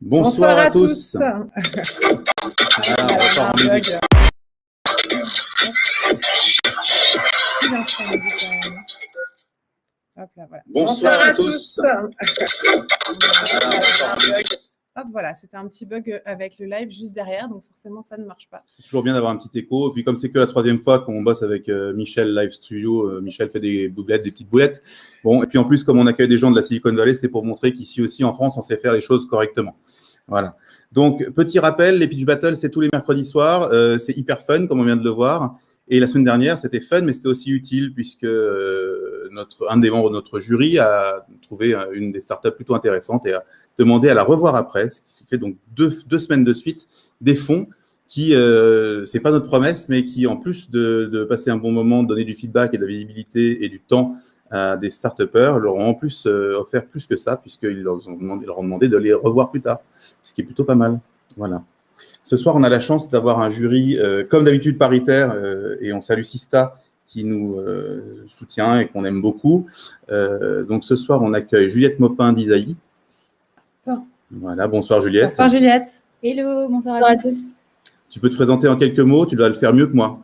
Bonsoir à tous. Bonsoir à tous. Hop, voilà, c'était un petit bug avec le live juste derrière, donc forcément ça ne marche pas. C'est toujours bien d'avoir un petit écho. Et puis comme c'est que la troisième fois qu'on bosse avec Michel Live Studio, Michel fait des petites boulettes. Bon, et puis en plus, comme on accueille des gens de la Silicon Valley, c'était pour montrer qu'ici aussi en France, on sait faire les choses correctement. Voilà. Donc, petit rappel, les pitch battles, c'est tous les mercredis soirs. C'est hyper fun, comme on vient de le voir. Et la semaine dernière, c'était fun, mais c'était aussi utile puisque un des membres de notre jury a trouvé une des startups plutôt intéressantes et a demandé à la revoir après, ce qui fait donc deux semaines de suite des fonds qui, c'est pas notre promesse, mais qui, en plus de passer un bon moment, de donner du feedback et de la visibilité et du temps à des start-upers, leur ont en plus offert plus que ça puisqu'ils leur ont demandé de les revoir plus tard, ce qui est plutôt pas mal. Voilà. Ce soir, on a la chance d'avoir un jury, comme d'habitude, paritaire, et on salue Sista qui nous soutient et qu'on aime beaucoup. Donc, ce soir, on accueille Juliette Maupin d'Isaïe. Bon. Voilà, bonsoir Juliette. Bonsoir Juliette. Hello, bonsoir à tous. Tu peux te présenter en quelques mots, tu dois le faire mieux que moi.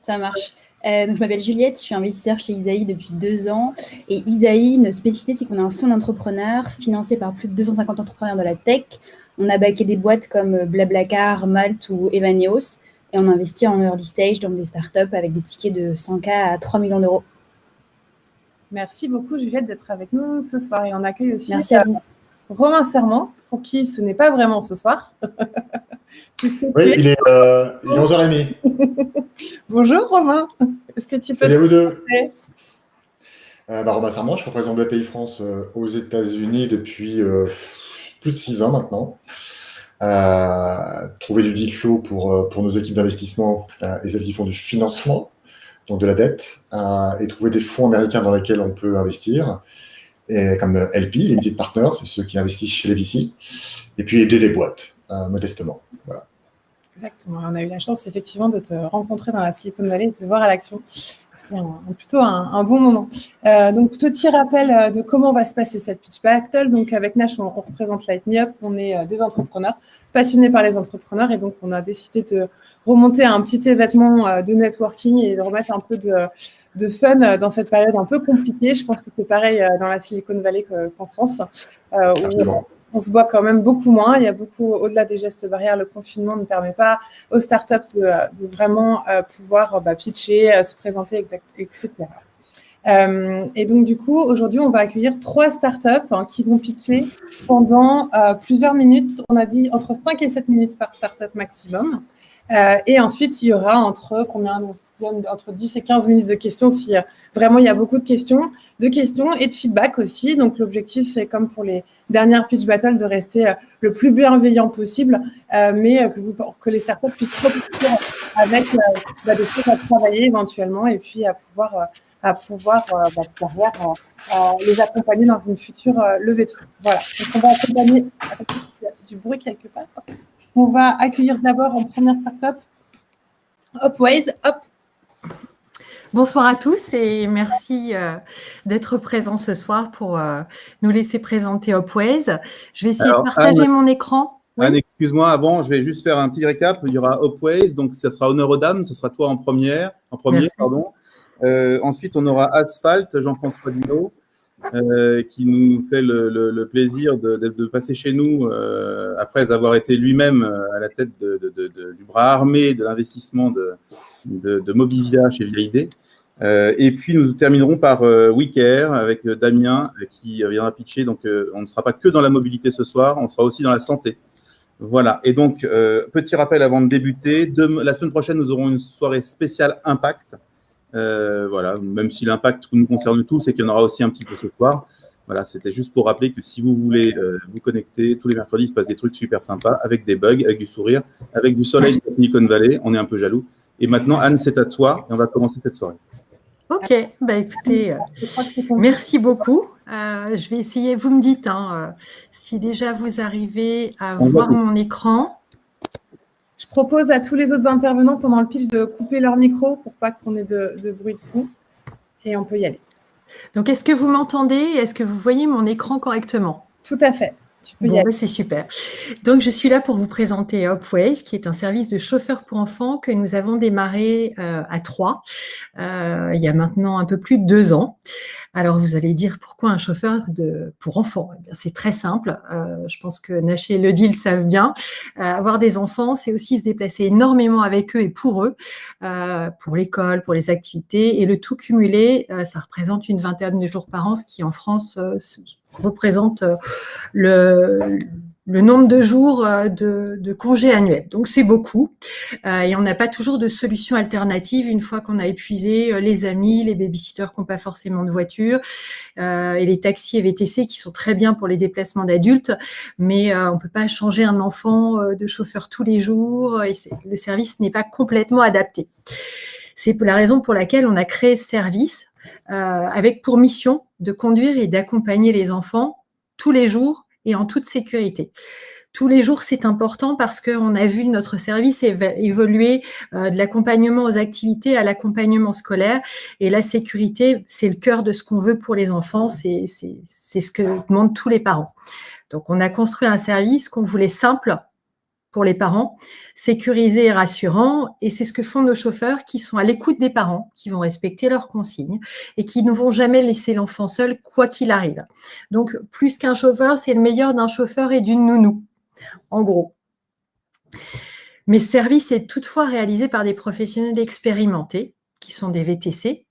Ça marche. Donc, je m'appelle Juliette, je suis investisseur chez Isaïe depuis 2 ans. Et Isaïe, notre spécificité, c'est qu'on est un fonds d'entrepreneurs financé par plus de 250 entrepreneurs de la tech. On a backé des boîtes comme Blablacar, Malt ou Evaneos. Et on investit en early stage dans des startups avec des tickets de 100K à 3 millions d'euros. Merci beaucoup Juliette d'être avec nous ce soir. Et on accueille aussi Romain Serment, pour qui ce n'est pas vraiment ce soir. Oui, il est 11h30. Bonjour Romain. Est-ce que tu peux Salut à vous deux. Romain Serment, je représente BPI France aux États-Unis depuis plus de 6 ans maintenant. Trouver du deal flow pour nos équipes d'investissement et celles qui font du financement, donc de la dette, et trouver des fonds américains dans lesquels on peut investir, et comme LP, Limited Partners, c'est ceux qui investissent chez les VC, et puis aider les boîtes, modestement. Voilà. Exactement. On a eu la chance effectivement de te rencontrer dans la Silicon Valley et de te voir à l'action. C'était plutôt un bon moment. Donc, petit rappel de comment va se passer cette pitch battle. Donc, avec Nash, on représente Light Me Up. On est des entrepreneurs, passionnés par les entrepreneurs. Et donc, on a décidé de remonter à un petit événement de networking et de remettre un peu de fun dans cette période un peu compliquée. Je pense que c'est pareil dans la Silicon Valley qu'en France. On se voit quand même beaucoup moins. Il y a beaucoup, au-delà des gestes barrières, le confinement ne permet pas aux startups de vraiment pouvoir pitcher, se présenter, etc. Et donc, du coup, aujourd'hui, on va accueillir 3 startups qui vont pitcher pendant plusieurs minutes. On a dit entre 5 et 7 minutes par startup maximum. Et ensuite, il y aura entre 10 et 15 minutes de questions si vraiment il y a beaucoup de questions et de feedback aussi. Donc, l'objectif, c'est comme pour les dernières pitch battles de rester le plus bienveillant possible, mais que les startups puissent profiter avec des choses à travailler éventuellement et puis à pouvoir derrière les accompagner dans une future levée de fonds. Voilà. Donc, on va accompagner. Attends, il y a du bruit quelque part. On va accueillir d'abord en première startup Hopways. Hop. Bonsoir à tous et merci d'être présents ce soir pour nous laisser présenter Hopways. Je vais essayer de partager mon écran. Oui. Anne, excuse-moi, avant, je vais juste faire un petit récap. Il y aura Hopways, donc ça sera honneur aux dames, ce sera toi en premier. Pardon. Ensuite, on aura Asphalt, Jean-François Dino, qui nous fait le plaisir de passer chez nous après avoir été lui-même à la tête du bras armé de l'investissement de Mobivia chez VID. Et puis, nous terminerons par WeCare avec Damien qui viendra pitcher. Donc, on ne sera pas que dans la mobilité ce soir, on sera aussi dans la santé. Voilà. Et donc, petit rappel avant de débuter, la semaine prochaine, nous aurons une soirée spéciale Impact. Voilà, même si l'impact nous concerne tous et qu'il y en aura aussi un petit peu ce soir. Voilà, c'était juste pour rappeler que si vous voulez vous connecter, tous les mercredis, il se passe des trucs super sympas, avec des bugs, avec du sourire, avec du soleil sur Silicon Valley. On est un peu jaloux. Et maintenant, Anne, c'est à toi et on va commencer cette soirée. Ok, écoutez, merci beaucoup. Je vais essayer, vous me dites si déjà vous arrivez à voir mon écran. Je propose à tous les autres intervenants pendant le pitch de couper leur micro pour pas qu'on ait de bruit de fond. Et on peut y aller. Donc, est-ce que vous m'entendez? Est-ce que vous voyez mon écran correctement? Tout à fait. Tu peux y Bon, aller. c'est super. Donc, je suis là pour vous présenter Hopways, qui est un service de chauffeur pour enfants que nous avons démarré à 3, il y a maintenant un peu plus de 2 ans. Alors, vous allez dire pourquoi un chauffeur pour enfants? Eh bien, c'est très simple. Je pense que Naché et Lodi le savent bien. Avoir des enfants, c'est aussi se déplacer énormément avec eux et pour eux, pour l'école, pour les activités. Et le tout cumulé, ça représente une vingtaine de jours par an, ce qui en France représente le nombre de jours de congés annuels. Donc, c'est beaucoup. Et on n'a pas toujours de solution alternative une fois qu'on a épuisé les amis, les babysitters qui n'ont pas forcément de voiture, et les taxis et VTC qui sont très bien pour les déplacements d'adultes, mais on ne peut pas changer un enfant de chauffeur tous les jours, et le service n'est pas complètement adapté. C'est la raison pour laquelle on a créé ce service avec pour mission de conduire et d'accompagner les enfants tous les jours et en toute sécurité. Tous les jours, c'est important parce qu'on a vu notre service évoluer de l'accompagnement aux activités à l'accompagnement scolaire. Et la sécurité, c'est le cœur de ce qu'on veut pour les enfants, c'est ce que demandent tous les parents. Donc, on a construit un service qu'on voulait simple pour les parents, sécurisé et rassurant, et c'est ce que font nos chauffeurs qui sont à l'écoute des parents, qui vont respecter leurs consignes et qui ne vont jamais laisser l'enfant seul quoi qu'il arrive. Donc, plus qu'un chauffeur, c'est le meilleur d'un chauffeur et d'une nounou, en gros. Mais ce service est toutefois réalisé par des professionnels expérimentés, qui sont des VTC,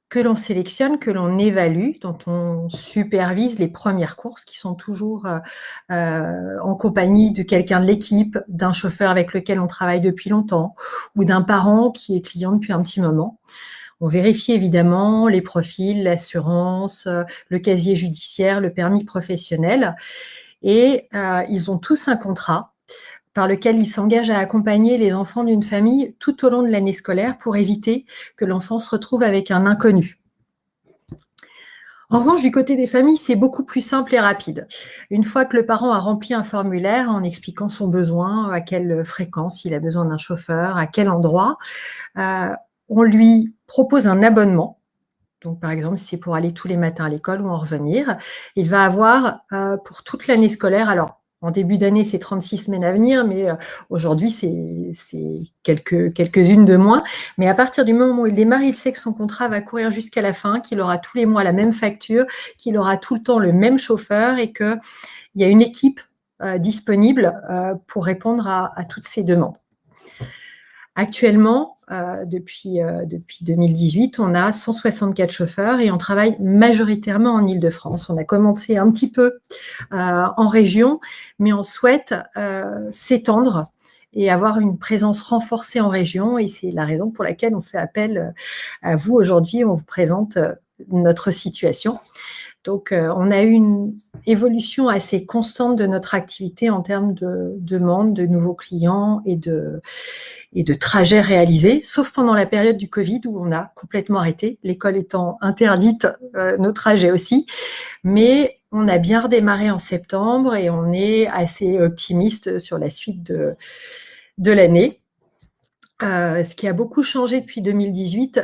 que l'on sélectionne, que l'on évalue, dont on supervise les premières courses, qui sont toujours en compagnie de quelqu'un de l'équipe, d'un chauffeur avec lequel on travaille depuis longtemps, ou d'un parent qui est client depuis un petit moment. On vérifie évidemment les profils, l'assurance, le casier judiciaire, le permis professionnel, et ils ont tous un contrat par lequel ils s'engagent à accompagner les enfants d'une famille tout au long de l'année scolaire pour éviter que l'enfant se retrouve avec un inconnu. En revanche, du côté des familles, c'est beaucoup plus simple et rapide. Une fois que le parent a rempli un formulaire en expliquant son besoin, à quelle fréquence il a besoin d'un chauffeur, à quel endroit, on lui propose un abonnement. Donc, par exemple, si c'est pour aller tous les matins à l'école ou en revenir, il va avoir pour toute l'année scolaire, alors en début d'année, c'est 36 semaines à venir, mais aujourd'hui, c'est quelques-unes de moins. Mais à partir du moment où il démarre, il sait que son contrat va courir jusqu'à la fin, qu'il aura tous les mois la même facture, qu'il aura tout le temps le même chauffeur et qu'il y a une équipe disponible pour répondre à toutes ces demandes. Actuellement, depuis 2018, on a 164 chauffeurs et on travaille majoritairement en Île-de-France. On a commencé un petit peu en région, mais on souhaite s'étendre et avoir une présence renforcée en région. Et c'est la raison pour laquelle on fait appel à vous aujourd'hui. On vous présente notre situation. Donc, on a eu une évolution assez constante de notre activité en termes de demande, de nouveaux clients et de trajets réalisés, sauf pendant la période du Covid où on a complètement arrêté, l'école étant interdite, nos trajets aussi. Mais on a bien redémarré en septembre et on est assez optimiste sur la suite de l'année. Ce qui a beaucoup changé depuis 2018,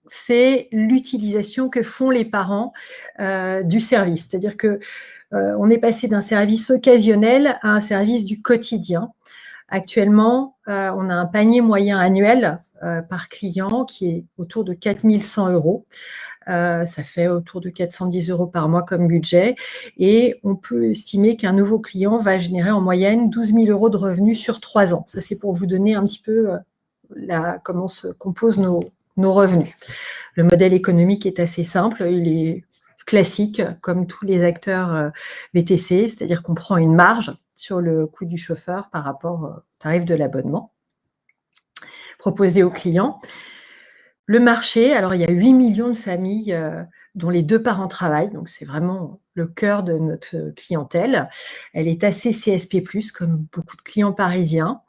c'est l'utilisation que font les parents du service. C'est-à-dire que on est passé d'un service occasionnel à un service du quotidien. Actuellement, on a un panier moyen annuel par client qui est autour de 4 100 €. Ça fait autour de 410 € par mois comme budget. Et on peut estimer qu'un nouveau client va générer en moyenne 12 000 € de revenus sur 3 ans. Ça, c'est pour vous donner un petit peu comment se composent nos revenus. Le modèle économique est assez simple, il est classique comme tous les acteurs VTC, c'est-à-dire qu'on prend une marge sur le coût du chauffeur par rapport au tarif de l'abonnement proposé aux clients. Le marché, alors il y a 8 millions de familles dont les 2 parents travaillent, donc c'est vraiment le cœur de notre clientèle. Elle est assez CSP+, comme beaucoup de clients parisiens.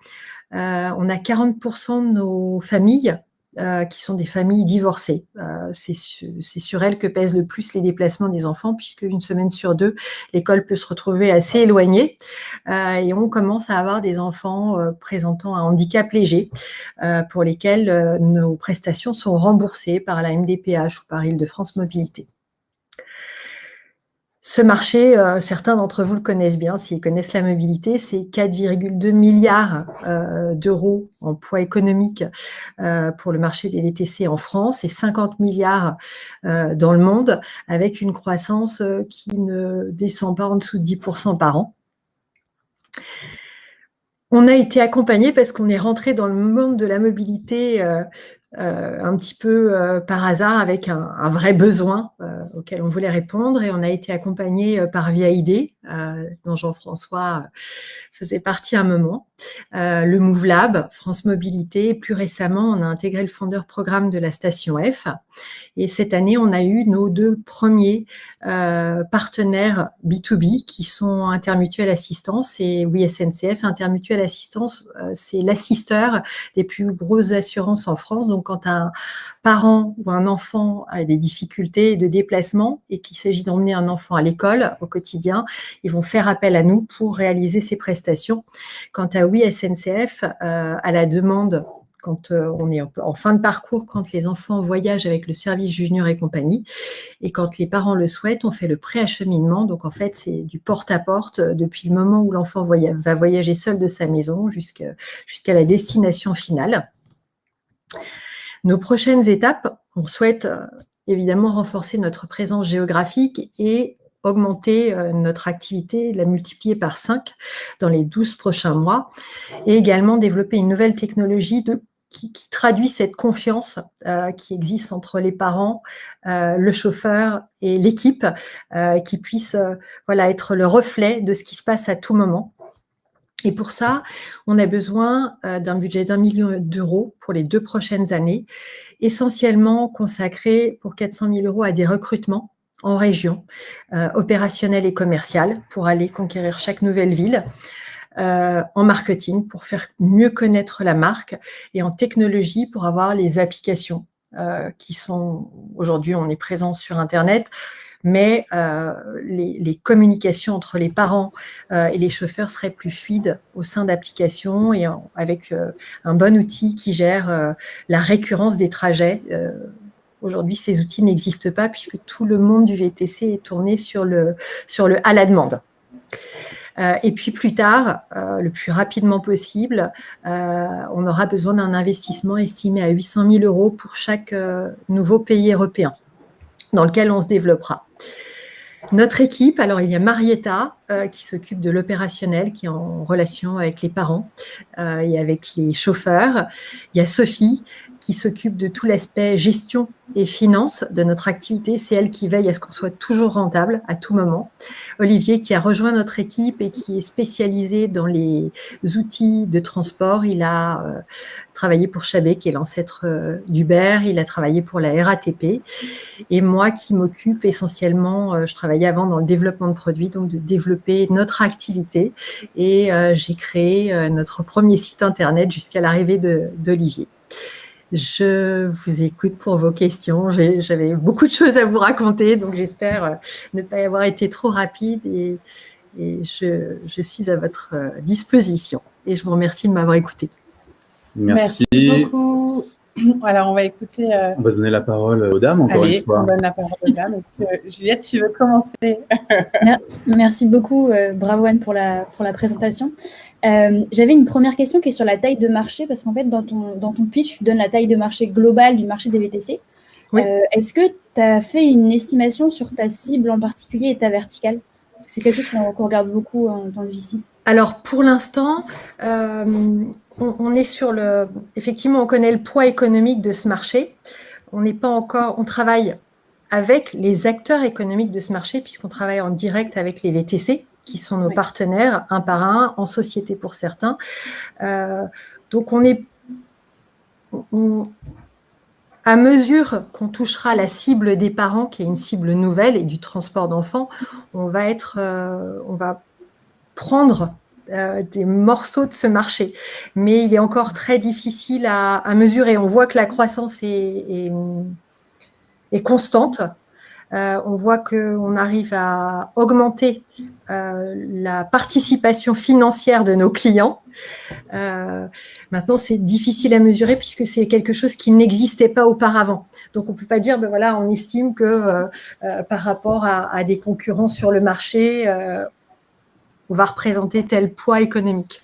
On a 40% de nos familles qui sont des familles divorcées. C'est sur elles que pèsent le plus les déplacements des enfants, puisque une semaine sur 2, l'école peut se retrouver assez éloignée. Et on commence à avoir des enfants présentant un handicap léger, pour lesquels nos prestations sont remboursées par la MDPH ou par Île-de-France Mobilité. Ce marché, certains d'entre vous le connaissent bien, s'ils connaissent la mobilité, c'est 4,2 milliards d'euros en poids économique pour le marché des VTC en France et 50 milliards dans le monde, avec une croissance qui ne descend pas en dessous de 10% par an. On a été accompagné parce qu'on est rentré dans le monde de la mobilité un petit peu par hasard avec un vrai besoin auquel on voulait répondre, et on a été accompagné par VID, dont Jean-François faisait partie à un moment, le Move Lab, France Mobilité, et plus récemment on a intégré le fondeur programme de la station F, et cette année on a eu nos 2 premiers partenaires B2B qui sont Intermutuel Assistance et Oui SNCF. Intermutuel Assistance, c'est l'assisteur des plus grosses assurances en France. Donc quand un parent ou un enfant a des difficultés de déplacement et qu'il s'agit d'emmener un enfant à l'école au quotidien, ils vont faire appel à nous pour réaliser ces prestations. Quant à Oui SNCF, à la demande, quand on est en fin de parcours, quand les enfants voyagent avec le service junior et compagnie, et quand les parents le souhaitent, on fait le préacheminement. Donc en fait, c'est du porte-à-porte depuis le moment où l'enfant va voyager seul de sa maison jusqu'à la destination finale. Nos prochaines étapes, on souhaite évidemment renforcer notre présence géographique et augmenter notre activité, la multiplier par 5 dans les 12 prochains mois, et également développer une nouvelle technologie qui traduit cette confiance qui existe entre les parents, le chauffeur et l'équipe, qui puisse être le reflet de ce qui se passe à tout moment. Et pour ça, on a besoin d'un budget d'1 million d'euros pour les 2 prochaines années, essentiellement consacré pour 400 000 euros à des recrutements en région, opérationnel et commercial, pour aller conquérir chaque nouvelle ville, en marketing, pour faire mieux connaître la marque, et en technologie, pour avoir les applications qui sont, aujourd'hui on est présent sur Internet, mais les communications entre les parents et les chauffeurs seraient plus fluides au sein d'applications et avec un bon outil qui gère la récurrence des trajets. Aujourd'hui, ces outils n'existent pas puisque tout le monde du VTC est tourné sur le à la demande. Et puis plus tard, le plus rapidement possible, on aura besoin d'un investissement estimé à 800 000 euros pour chaque nouveau pays européen dans lequel on se développera. Notre équipe, alors il y a Marietta qui s'occupe de l'opérationnel, qui est en relation avec les parents et avec les chauffeurs. Il y a Sophie qui s'occupe de tout l'aspect gestion et finance de notre activité. C'est elle qui veille à ce qu'on soit toujours rentable à tout moment. Olivier qui a rejoint notre équipe et qui est spécialisé dans les outils de transport. Il a travaillé pour Chabet, qui est l'ancêtre d'Uber. Il a travaillé pour la RATP. Et moi qui m'occupe essentiellement, je travaillais avant dans le développement de produits, donc de développer notre activité. Et j'ai créé notre premier site internet jusqu'à l'arrivée d'Olivier. Je vous écoute pour vos questions. J'avais beaucoup de choses à vous raconter, donc j'espère ne pas avoir été trop rapide et je suis à votre disposition. Et je vous remercie de m'avoir écouté. Merci beaucoup. Alors, on va écouter… On va donner la parole aux dames, encore une fois. On donne la parole aux dames. Juliette, tu veux commencer? Merci beaucoup, bravo Anne pour la présentation. J'avais une première question qui est sur la taille de marché, parce qu'en fait, dans ton pitch, tu donnes la taille de marché globale du marché des VTC. Oui. Est-ce que tu as fait une estimation sur ta cible en particulier et ta verticale? Parce que c'est quelque chose qu'on regarde beaucoup en temps ici. Alors, pour l'instant, on est sur effectivement, on connaît le poids économique de ce marché. On n'est pas encore… On travaille avec les acteurs économiques de ce marché, puisqu'on travaille en direct avec les VTC, qui sont nos partenaires, un par un, en société pour certains. Donc, à mesure qu'on touchera la cible des parents, qui est une cible nouvelle, et du transport d'enfants, on va prendre des morceaux de ce marché. Mais il est encore très difficile à mesurer. On voit que la croissance est constante. On voit qu'on arrive à augmenter la participation financière de nos clients. Maintenant, c'est difficile à mesurer puisque c'est quelque chose qui n'existait pas auparavant. Donc, on ne peut pas dire, on estime que par rapport à des concurrents sur le marché, on va représenter tel poids économique.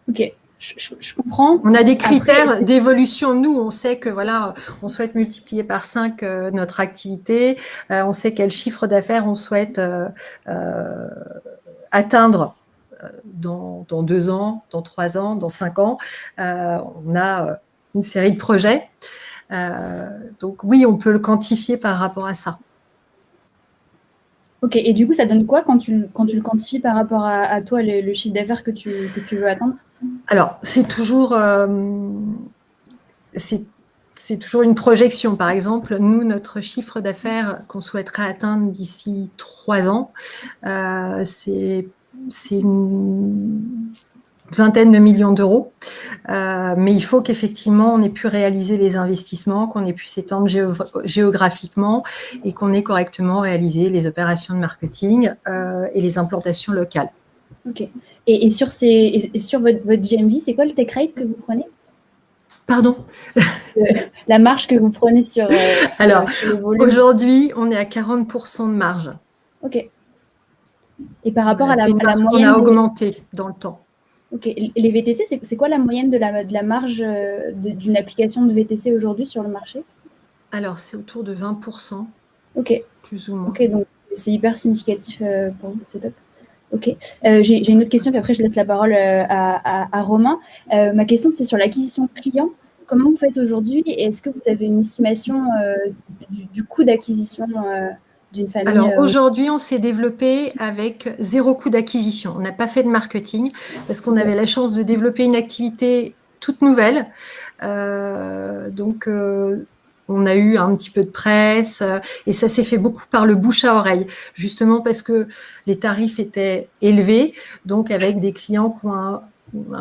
Ok, je comprends. On a des critères d'évolution. Nous, on sait que on souhaite multiplier par 5 notre activité. On sait quel chiffre d'affaires on souhaite atteindre dans 2 ans, dans 3 ans, dans 5 ans. On a une série de projets. Donc oui, on peut le quantifier par rapport à ça. Ok, et du coup, ça donne quoi quand tu le quantifies par rapport à toi, le chiffre d'affaires que tu veux atteindre? Alors, c'est toujours une projection. Par exemple, nous, notre chiffre d'affaires qu'on souhaiterait atteindre d'ici 3 ans, c'est une vingtaine de millions d'euros. Mais il faut qu'effectivement, on ait pu réaliser les investissements, qu'on ait pu s'étendre géographiquement et qu'on ait correctement réalisé les opérations de marketing et les implantations locales. Ok. Et sur votre GMV, c'est quoi le take rate que vous prenez? Pardon? La marge que vous prenez sur Alors, le volume. Aujourd'hui, on est à 40% de marge. Ok. Et par rapport à la moyenne, on a augmenté dans le temps. Ok. Les VTC, c'est quoi la moyenne de la marge d'une application de VTC aujourd'hui sur le marché? Alors, c'est autour de 20%. Ok. Plus ou moins. Ok, donc c'est hyper significatif pour vous, c'est top. Ok. J'ai une autre question, puis après je laisse la parole à Romain. Ma question, c'est sur l'acquisition de clients. Comment vous faites aujourd'hui et est-ce que vous avez une estimation du coût d'acquisition d'une famille? Alors aujourd'hui, on s'est développé avec 0 coût d'acquisition. On n'a pas fait de marketing parce qu'on avait la chance de développer une activité toute nouvelle. Donc, on a eu un petit peu de presse et ça s'est fait beaucoup par le bouche à oreille, justement parce que les tarifs étaient élevés, donc avec des clients qui ont un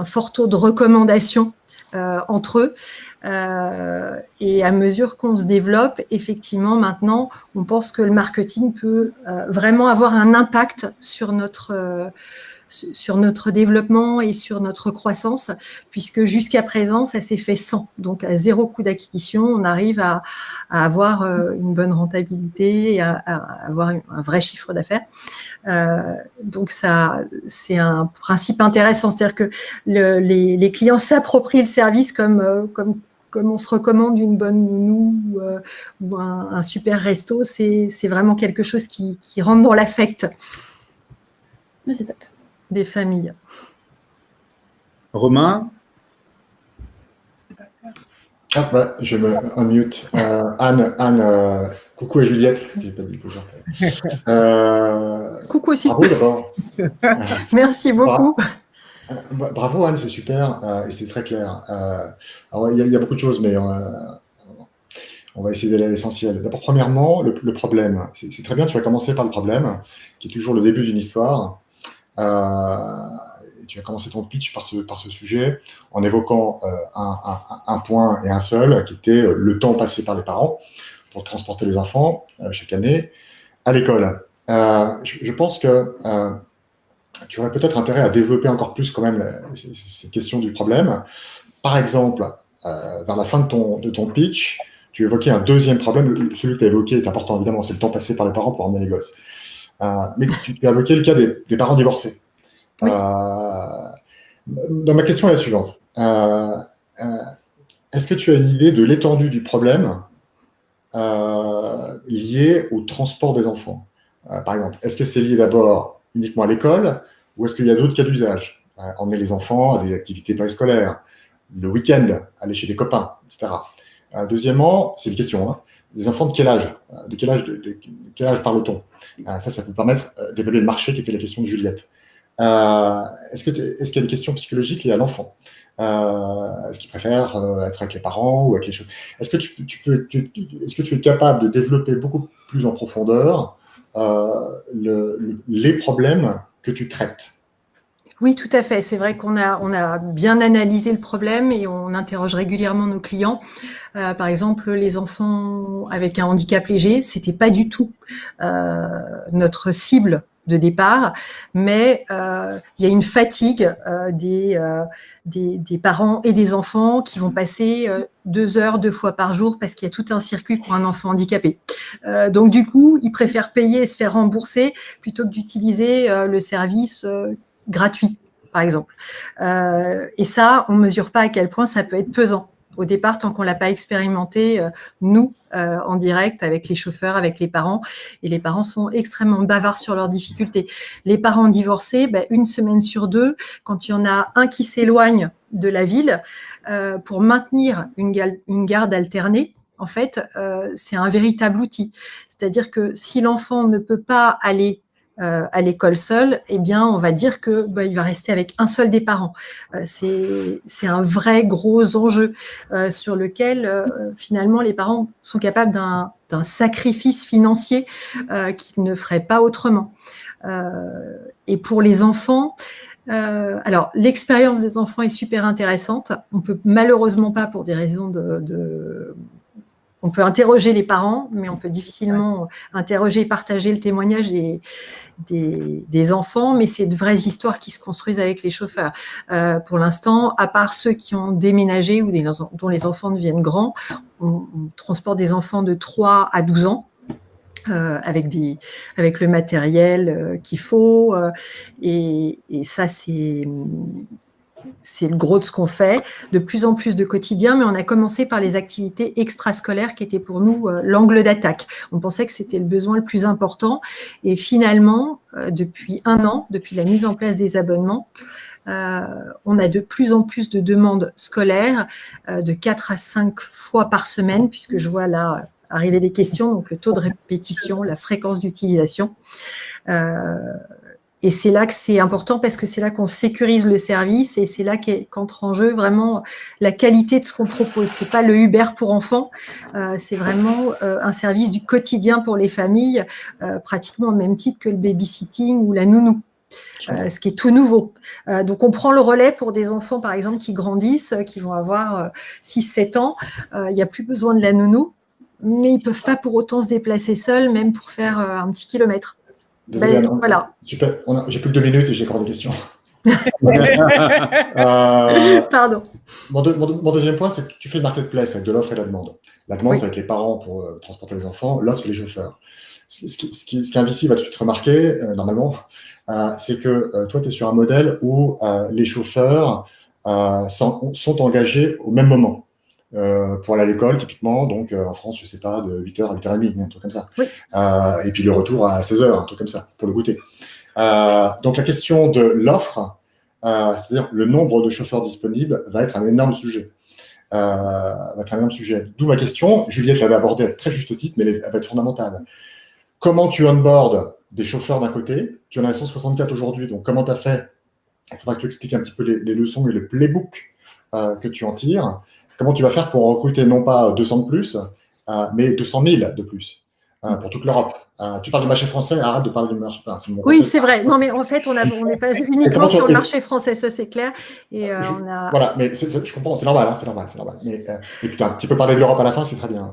fort taux de recommandation entre eux. Et à mesure qu'on se développe, effectivement, maintenant, on pense que le marketing peut vraiment avoir un impact sur notre développement et sur notre croissance, puisque jusqu'à présent, ça s'est fait sans. Donc, à 0 coût d'acquisition, on arrive à avoir une bonne rentabilité et à avoir un vrai chiffre d'affaires. Donc, ça, c'est un principe intéressant. C'est-à-dire que les clients s'approprient le service comme on se recommande une bonne nounou ou un super resto. C'est vraiment quelque chose qui rentre dans l'affect. Oui, c'est top. Des familles. Romain? Je me unmute. Anne, coucou à Juliette. J'ai pas dit bonjour. Coucou aussi. Bravo d'abord. Merci beaucoup. Bravo Anne, c'est super et c'est très clair. Alors, il y a beaucoup de choses, mais on va essayer d'aller à l'essentiel. D'abord, premièrement, le problème. C'est très bien, tu vas commencer par le problème, qui est toujours le début d'une histoire. Et tu as commencé ton pitch par ce sujet en évoquant un point et un seul, qui était le temps passé par les parents pour transporter les enfants chaque année à l'école. Je pense que tu aurais peut-être intérêt à développer encore plus quand même cette question du problème. Par exemple, vers la fin de ton pitch, tu évoquais un deuxième problème. Celui que tu as évoqué est important, évidemment, c'est le temps passé par les parents pour emmener les gosses. Mais tu as évoqué le cas des parents divorcés. Oui. Donc ma question est la suivante. Est-ce que tu as une idée de l'étendue du problème lié au transport des enfants? Par exemple, est-ce que c'est lié d'abord uniquement à l'école ou est-ce qu'il y a d'autres cas d'usage? Emmener les enfants à des activités périscolaires, le week-end, aller chez des copains, etc. Deuxièmement, c'est une question, hein. Des enfants de quel âge? De quel âge parle-t-on? Ça peut permettre d'évaluer le marché, qui était la question de Juliette. Est-ce qu'il y a des questions psychologiques liées à l'enfant? Est-ce qu'il préfère être avec les parents ou avec les choses? Est-ce que tu es capable de développer beaucoup plus en profondeur les problèmes que tu traites? Oui, tout à fait. C'est vrai qu'on a bien analysé le problème et on interroge régulièrement nos clients. Par exemple, les enfants avec un handicap léger, c'était pas du tout notre cible de départ, mais il y a une fatigue des parents et des enfants qui vont passer 2 heures 2 fois par jour parce qu'il y a tout un circuit pour un enfant handicapé. Donc du coup, ils préfèrent payer et se faire rembourser plutôt que d'utiliser le service gratuit, par exemple. Et ça, on mesure pas à quel point ça peut être pesant. Au départ, tant qu'on l'a pas expérimenté, nous, en direct, avec les chauffeurs, avec les parents, et les parents sont extrêmement bavards sur leurs difficultés. Les parents divorcés, une semaine sur 2, quand il y en a un qui s'éloigne de la ville, pour maintenir une garde alternée, en fait, c'est un véritable outil. C'est-à-dire que si l'enfant ne peut pas aller à l'école seul, eh bien, on va dire que il va rester avec un seul des parents. C'est un vrai gros enjeu sur lequel finalement les parents sont capables d'un sacrifice financier qu'ils ne feraient pas autrement. Et pour les enfants, alors l'expérience des enfants est super intéressante. On peut malheureusement pas, pour des raisons on peut interroger les parents, mais on peut difficilement interroger et partager le témoignage des enfants, mais c'est de vraies histoires qui se construisent avec les chauffeurs. Pour l'instant, à part ceux qui ont déménagé ou dont les enfants deviennent grands, on transporte des enfants de 3 à 12 ans. Avec le matériel qu'il faut, et ça c'est le gros de ce qu'on fait, de plus en plus de quotidien, mais on a commencé par les activités extrascolaires qui étaient pour nous l'angle d'attaque. On pensait que c'était le besoin le plus important, et finalement, depuis 1 an, depuis la mise en place des abonnements, on a de plus en plus de demandes scolaires, de 4 à 5 fois par semaine, puisque je vois là arriver des questions, donc le taux de répétition, la fréquence d'utilisation. Et c'est là que c'est important parce que c'est là qu'on sécurise le service et c'est là qu'entre en jeu vraiment la qualité de ce qu'on propose. C'est pas le Uber pour enfants, c'est vraiment un service du quotidien pour les familles, pratiquement au même titre que le babysitting ou la nounou. Ce qui est tout nouveau. Donc, on prend le relais pour des enfants, par exemple, qui grandissent, qui vont avoir 6-7 ans. Il n'y a plus besoin de la nounou, mais ils ne peuvent pas pour autant se déplacer seuls, même pour faire un petit kilomètre. Désolé, voilà. Super. J'ai plus que 2 minutes et j'ai encore des questions. Pardon. Mon deuxième point, c'est que tu fais le marketplace avec de l'offre et de la demande. La demande, Oui. c'est avec les parents pour transporter les enfants. L'offre, c'est les chauffeurs. Ce qui est invisible, va tout de suite remarquer, normalement, c'est que toi, tu es sur un modèle où les chauffeurs sont engagés au même moment. Pour aller à l'école, typiquement, donc en France, je sais pas, de 8h à 8h30, un truc comme ça. Oui. Et puis le retour à 16h, un truc comme ça, pour le goûter. Donc la question de l'offre, c'est-à-dire le nombre de chauffeurs disponibles, va être un énorme sujet. D'où ma question, Juliette l'avait abordée à très juste titre, mais elle va être fondamentale. Comment tu onboardes des chauffeurs d'un côté? Tu en as 164 aujourd'hui, donc comment tu as fait? Il faudra que tu expliques un petit peu les leçons et le playbook que tu en tires. Comment tu vas faire pour recruter non pas 200 de plus, mais 200 000 de plus pour toute l'Europe. Tu parles du marché français, arrête de parler du marché. Oui, c'est vrai. Non, mais en fait, on n'est pas uniquement sur le marché français, ça c'est clair. Et Voilà, mais je comprends, c'est normal, c'est normal. Mais, et putain, tu peux parler de l'Europe à la fin, c'est très bien.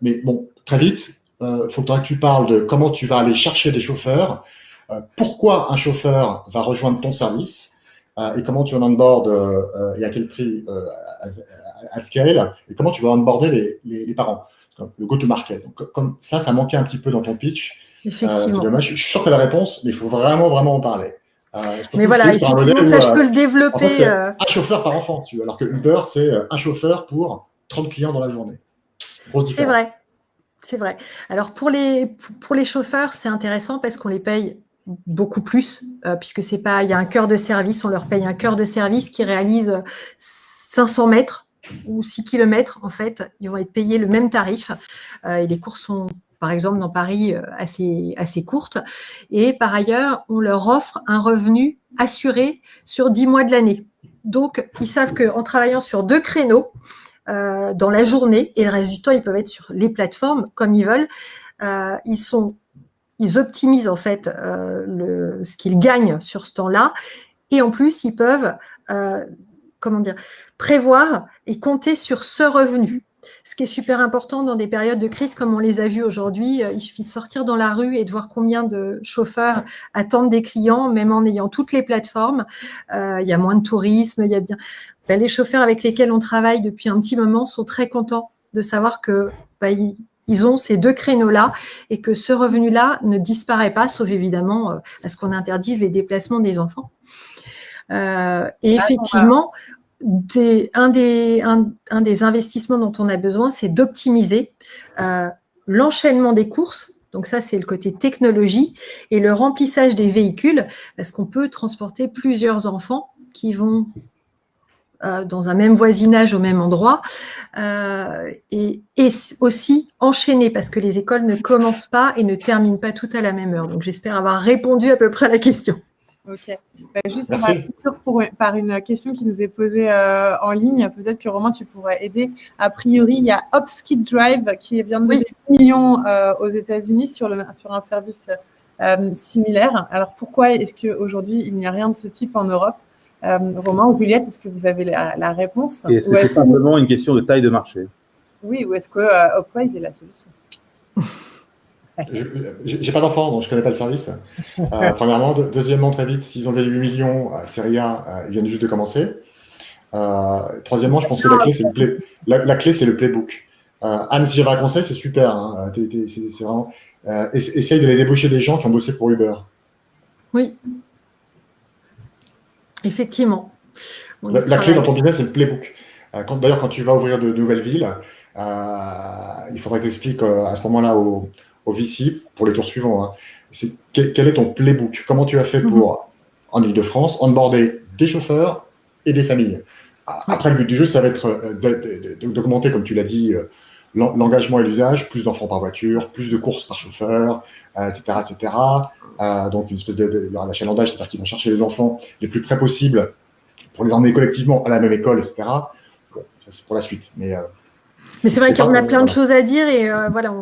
Mais bon, très vite, il faudra que tu parles de comment tu vas aller chercher des chauffeurs, pourquoi un chauffeur va rejoindre ton service, et comment tu vas onboard et à quel prix à scale, et comment tu vas onboarder les parents. Le go-to-market. Donc, comme ça manquait un petit peu dans ton pitch. Effectivement. C'est dommage. Je suis sûr que tu as la réponse, mais il faut vraiment en parler. Mais voilà, effectivement, ça, je peux le développer. En fait, un chauffeur par enfant, alors que Uber, c'est un chauffeur pour 30 clients dans la journée. C'est vrai. C'est vrai. Alors, pour les chauffeurs, c'est intéressant parce qu'on les paye beaucoup plus, puisque c'est pas, il y a un cœur de service, on leur paye un cœur de service qui réalise 500 mètres ou 6 km, en fait, ils vont être payés le même tarif. Et les courses sont, par exemple, dans Paris, assez courtes. Et par ailleurs, on leur offre un revenu assuré sur 10 mois de l'année. Donc, ils savent qu'en travaillant sur 2 créneaux dans la journée, et le reste du temps, ils peuvent être sur les plateformes comme ils veulent, ils ils optimisent en fait ce qu'ils gagnent sur ce temps-là. Et en plus, ils peuvent prévoir et compter sur ce revenu. Ce qui est super important dans des périodes de crise comme on les a vues aujourd'hui, il suffit de sortir dans la rue et de voir combien de chauffeurs attendent des clients, même en ayant toutes les plateformes. Il y a moins de tourisme, il y a bien. Les chauffeurs avec lesquels on travaille depuis un petit moment sont très contents de savoir que ils ont ces 2 créneaux-là et que ce revenu-là ne disparaît pas, sauf évidemment à ce qu'on interdise les déplacements des enfants. Et effectivement, un des investissements dont on a besoin, c'est d'optimiser l'enchaînement des courses. Donc ça, c'est le côté technologie et le remplissage des véhicules, parce qu'on peut transporter plusieurs enfants qui vont dans un même voisinage au même endroit et aussi enchaîner, parce que les écoles ne commencent pas et ne terminent pas toutes à la même heure. Donc j'espère avoir répondu à peu près à la question. Ok. Juste, on va conclure par une question qui nous est posée en ligne. Peut-être que Romain, tu pourrais aider. A priori, il y a Upskip Drive qui vient de lever 1 million aux États-Unis sur un service similaire. Alors, pourquoi est-ce qu'aujourd'hui, il n'y a rien de ce type en Europe? Romain ou Juliette, est-ce que vous avez la réponse? Et est-ce que c'est simplement une question de taille de marché? Oui, ou est-ce que Upwise est la solution? J'ai pas d'enfant, donc je connais pas le service. Premièrement. Deuxièmement, très vite, s'ils ont levé 8 millions, c'est rien, ils viennent juste de commencer. Troisièmement, je pense que la clé, c'est le playbook. Anne, si j'avais un conseil, c'est super. Hein, c'est vraiment... essaye de les débaucher des gens qui ont bossé pour Uber. Oui. Effectivement. La clé dans ton business, c'est le playbook. D'ailleurs, quand tu vas ouvrir de nouvelles villes, il faudrait que tu expliques à ce moment-là au VC pour les tours suivants. Hein, quel est ton playbook? Comment tu as fait pour, en Ile-de-France, onboarder des chauffeurs et des familles? Après, le but du jeu, ça va être d'augmenter, comme tu l'as dit, l'engagement et l'usage, plus d'enfants par voiture, plus de courses par chauffeur, etc. etc. Donc, une espèce d'achalandage, c'est-à-dire qu'ils vont chercher les enfants les plus près possible pour les emmener collectivement à la même école, etc. Bon, ça, c'est pour la suite. Mais c'est vrai qu'on a plein de choses à dire et voilà,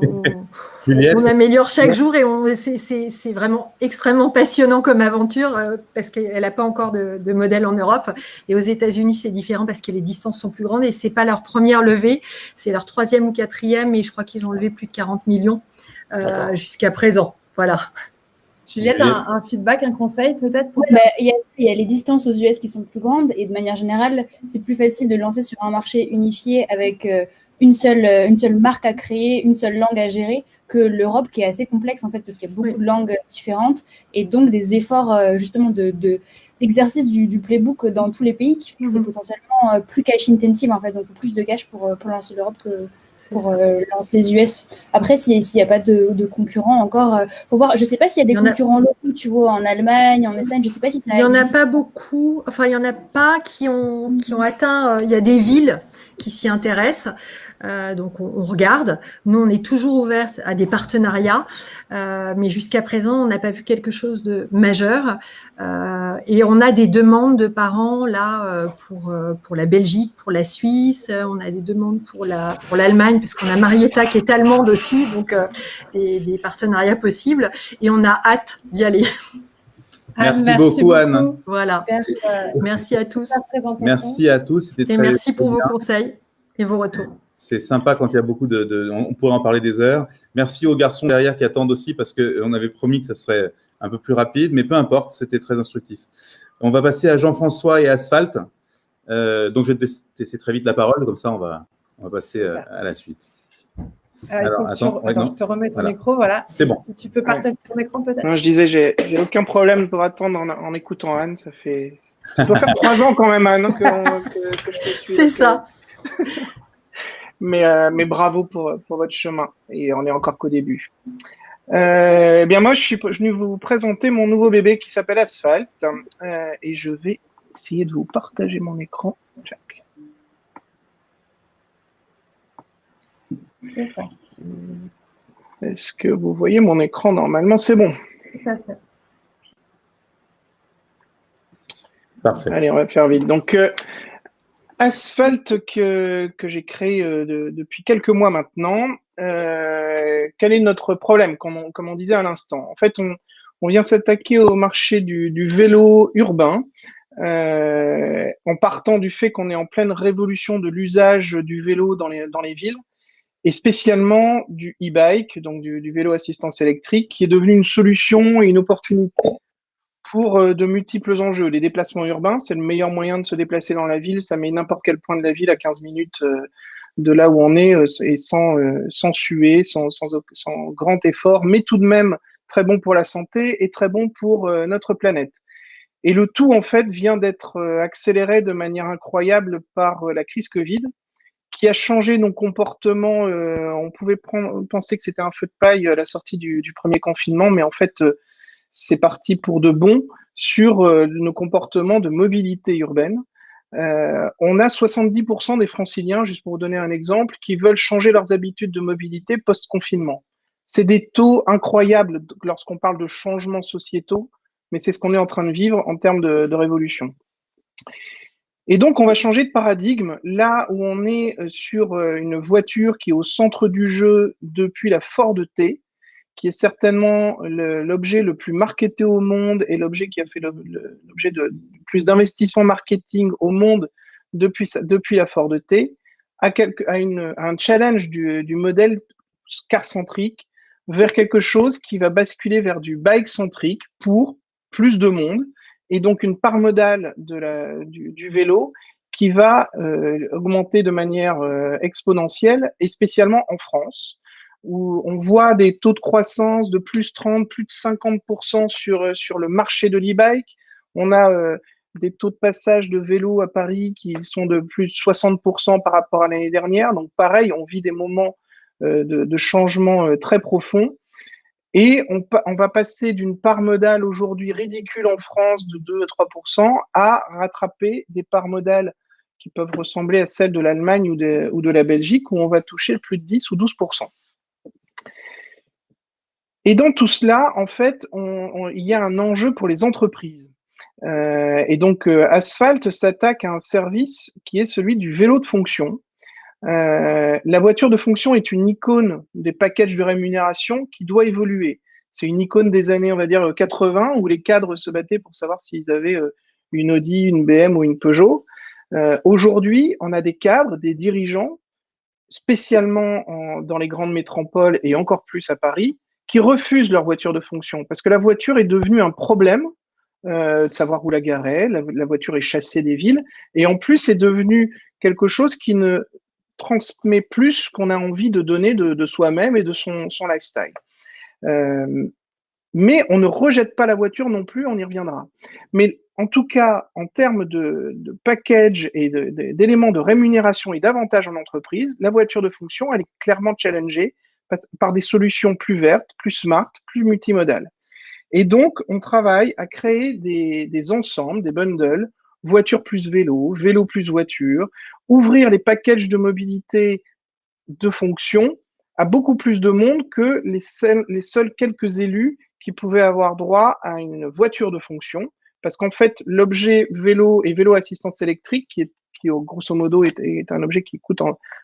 on améliore chaque jour et c'est vraiment extrêmement passionnant comme aventure parce qu'elle n'a pas encore de modèle en Europe. Et aux États-Unis, c'est différent parce que les distances sont plus grandes et c'est pas leur première levée, c'est leur 3e ou 4e et je crois qu'ils ont levé plus de 40 millions jusqu'à présent. Voilà. Juliette, un feedback, un conseil peut-être pour il y a les distances aux US qui sont plus grandes et de manière générale, c'est plus facile de lancer sur un marché unifié avec une seule marque à créer, une seule langue à gérer que l'Europe qui est assez complexe en fait parce qu'il y a beaucoup de langues différentes et donc des efforts justement d'exercice du playbook dans tous les pays qui fait que c'est potentiellement plus cash intensive en fait, donc plus de cash pour lancer l'Europe que pour lancer les US. Après, s'il n'y a pas de concurrents encore, faut voir. Je ne sais pas s'il y a des concurrents locaux, tu vois, en Allemagne, en Espagne. Je ne sais pas si ça existe. Il n'y en a pas beaucoup. Enfin, il n'y en a pas qui ont atteint. Il y a des villes qui s'y intéressent. Donc, on regarde. Nous, on est toujours ouverts à des partenariats. Mais jusqu'à présent, on n'a pas vu quelque chose de majeur. Et on a des demandes de parents là pour la Belgique, pour la Suisse. On a des demandes pour l'Allemagne, parce qu'on a Marietta qui est allemande aussi, donc des partenariats possibles. Et on a hâte d'y aller. Merci beaucoup, Anne. Voilà. Merci à tous. Merci à tous. Et merci pour vos conseils et vos retours. C'est sympa quand il y a beaucoup on pourrait en parler des heures. Merci aux garçons derrière qui attendent aussi parce qu'on avait promis que ça serait un peu plus rapide, mais peu importe, c'était très instructif. On va passer à Jean-François et Asphalt. Donc, je vais te laisser très vite la parole, comme ça, on va passer à la suite. Alors, attends, je te remets ton micro, voilà. C'est bon. Si tu peux partager ton écran, peut-être. Non, je disais, j'ai aucun problème pour attendre en écoutant Anne. Ça doit faire 3 ans quand même, Anne, que je te suis. C'est ça. Mais bravo pour votre chemin. Et on est encore qu'au début. Bien, moi, je suis venu vous présenter mon nouveau bébé qui s'appelle Asphalt. Et je vais essayer de vous partager mon écran. Jack. C'est parti. Est-ce que vous voyez mon écran? Normalement, c'est bon. Tout à fait. Parfait. Allez, on va faire vite. Donc, Asphalt que j'ai créé depuis quelques mois maintenant, quel est notre problème, comme on disait à l'instant. En fait, on vient s'attaquer au marché du vélo urbain en partant du fait qu'on est en pleine révolution de l'usage du vélo dans les villes, et spécialement du e-bike, donc du vélo assistance électrique, qui est devenu une solution et une opportunité pour de multiples enjeux. Les déplacements urbains, c'est le meilleur moyen de se déplacer dans la ville. Ça met n'importe quel point de la ville à 15 minutes de là où on est et sans suer, sans grand effort, mais tout de même très bon pour la santé et très bon pour notre planète. Et le tout, en fait, vient d'être accéléré de manière incroyable par la crise Covid, qui a changé nos comportements. On pouvait penser que c'était un feu de paille à la sortie du premier confinement, mais en fait, c'est parti pour de bon sur nos comportements de mobilité urbaine. On a 70% des franciliens, juste pour vous donner un exemple, qui veulent changer leurs habitudes de mobilité post-confinement. C'est des taux incroyables lorsqu'on parle de changements sociétaux, mais c'est ce qu'on est en train de vivre en termes de révolution. Et donc, on va changer de paradigme. Là où on est sur une voiture qui est au centre du jeu depuis la Ford T, qui est certainement l'objet le plus marketé au monde et l'objet qui a fait l'objet de plus d'investissement marketing au monde depuis la Ford T, à un challenge du modèle car-centrique vers quelque chose qui va basculer vers du bike-centrique pour plus de monde, et donc une part modale du vélo qui va augmenter de manière exponentielle, et spécialement en France, où on voit des taux de croissance de plus 30, plus de 50% sur le marché de l'e-bike. On a des taux de passage de vélo à Paris qui sont de plus de 60% par rapport à l'année dernière. Donc pareil, on vit des moments de changement très profonds. Et on va passer d'une part modale aujourd'hui ridicule en France de 2 à 3% à rattraper des parts modales qui peuvent ressembler à celles de l'Allemagne ou de la Belgique, où on va toucher plus de 10 ou 12%. Et dans tout cela, en fait, il y a un enjeu pour les entreprises. Et donc, Asphalt s'attaque à un service qui est celui du vélo de fonction. La voiture de fonction est une icône des packages de rémunération qui doit évoluer. C'est une icône des années, on va dire, 80, où les cadres se battaient pour savoir s'ils avaient une Audi, une BM ou une Peugeot. Aujourd'hui, on a des cadres, des dirigeants, spécialement dans les grandes métropoles et encore plus à Paris, qui refusent leur voiture de fonction parce que la voiture est devenue un problème, de savoir où la garer, la voiture est chassée des villes, et en plus c'est devenu quelque chose qui ne transmet plus ce qu'on a envie de donner de soi-même et de son lifestyle. Mais on ne rejette pas la voiture non plus, on y reviendra. Mais en tout cas, en termes de package et d'éléments de rémunération et d'avantages en entreprise, la voiture de fonction, elle est clairement challengée par des solutions plus vertes, plus smart, plus multimodales. Et donc, on travaille à créer des ensembles, des bundles, voiture plus vélo, vélo plus voiture, ouvrir les packages de mobilité de fonction à beaucoup plus de monde que les seuls quelques élus qui pouvaient avoir droit à une voiture de fonction. Parce qu'en fait, l'objet vélo et vélo assistance électrique, qui grosso modo est un objet qui coûte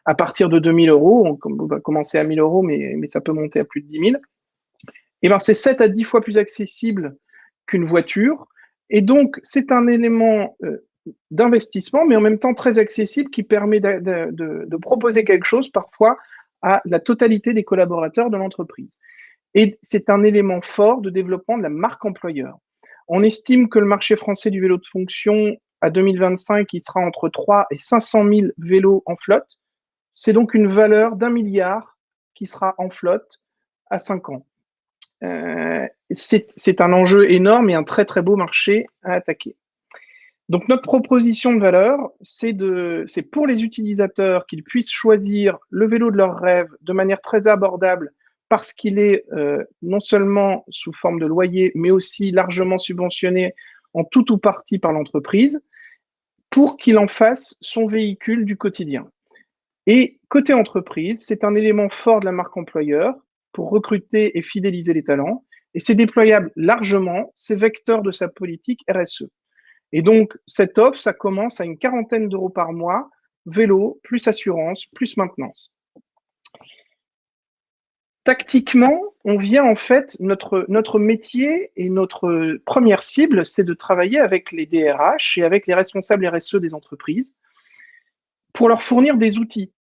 à partir de 2 000 €, on va commencer à 1 000 €, mais ça peut monter à plus de 10 000, et ben c'est 7 à 10 fois plus accessible qu'une voiture. Et donc, c'est un élément d'investissement, mais en même temps très accessible, qui permet de proposer quelque chose parfois à la totalité des collaborateurs de l'entreprise. Et c'est un élément fort de développement de la marque employeur. On estime que le marché français du vélo de fonction, à 2025, il sera entre 3 et 500 000 vélos en flotte. C'est donc une valeur d'1 milliard qui sera en flotte à 5 ans. C'est un enjeu énorme et un très très beau marché à attaquer. Donc notre proposition de valeur, c'est pour les utilisateurs qu'ils puissent choisir le vélo de leur rêve de manière très abordable, parce qu'il est non seulement sous forme de loyer, mais aussi largement subventionné en tout ou partie par l'entreprise, pour qu'il en fasse son véhicule du quotidien. Et côté entreprise, c'est un élément fort de la marque employeur pour recruter et fidéliser les talents, et c'est déployable largement, c'est vecteur de sa politique RSE. Et donc, cette offre, ça commence à une 40aine d'euros par mois, vélo, plus assurance, plus maintenance. tactiquement, on vient en fait, notre métier et notre première cible, c'est de travailler avec les DRH et avec les responsables RSE des entreprises pour leur fournir des outils.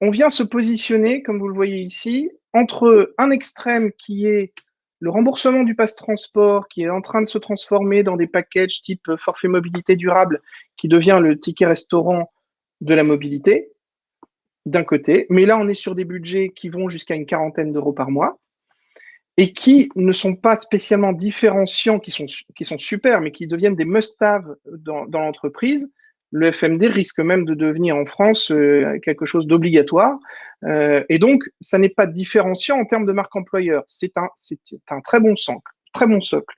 On vient se positionner, comme vous le voyez ici, entre un extrême qui est le remboursement du pass transport, qui est en train de se transformer dans des packages type forfait mobilité durable, qui devient le ticket restaurant de la mobilité, d'un côté. Mais là, on est sur des budgets qui vont jusqu'à une quarantaine d'euros par mois et qui ne sont pas spécialement différenciants, qui sont super, mais qui deviennent des must-have dans l'entreprise. Le FMD risque même de devenir en France quelque chose d'obligatoire. Et donc, ça n'est pas différenciant en termes de marque employeur. C'est un très bon socle.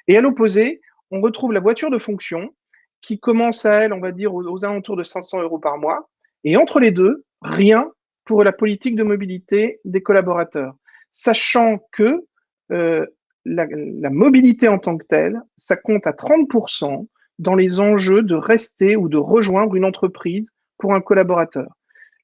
Et à l'opposé, on retrouve la voiture de fonction qui commence à elle, on va dire, aux alentours de 500 euros par mois. Et entre les deux, rien pour la politique de mobilité des collaborateurs. Sachant que la mobilité en tant que telle, ça compte à 30% dans les enjeux de rester ou de rejoindre une entreprise pour un collaborateur.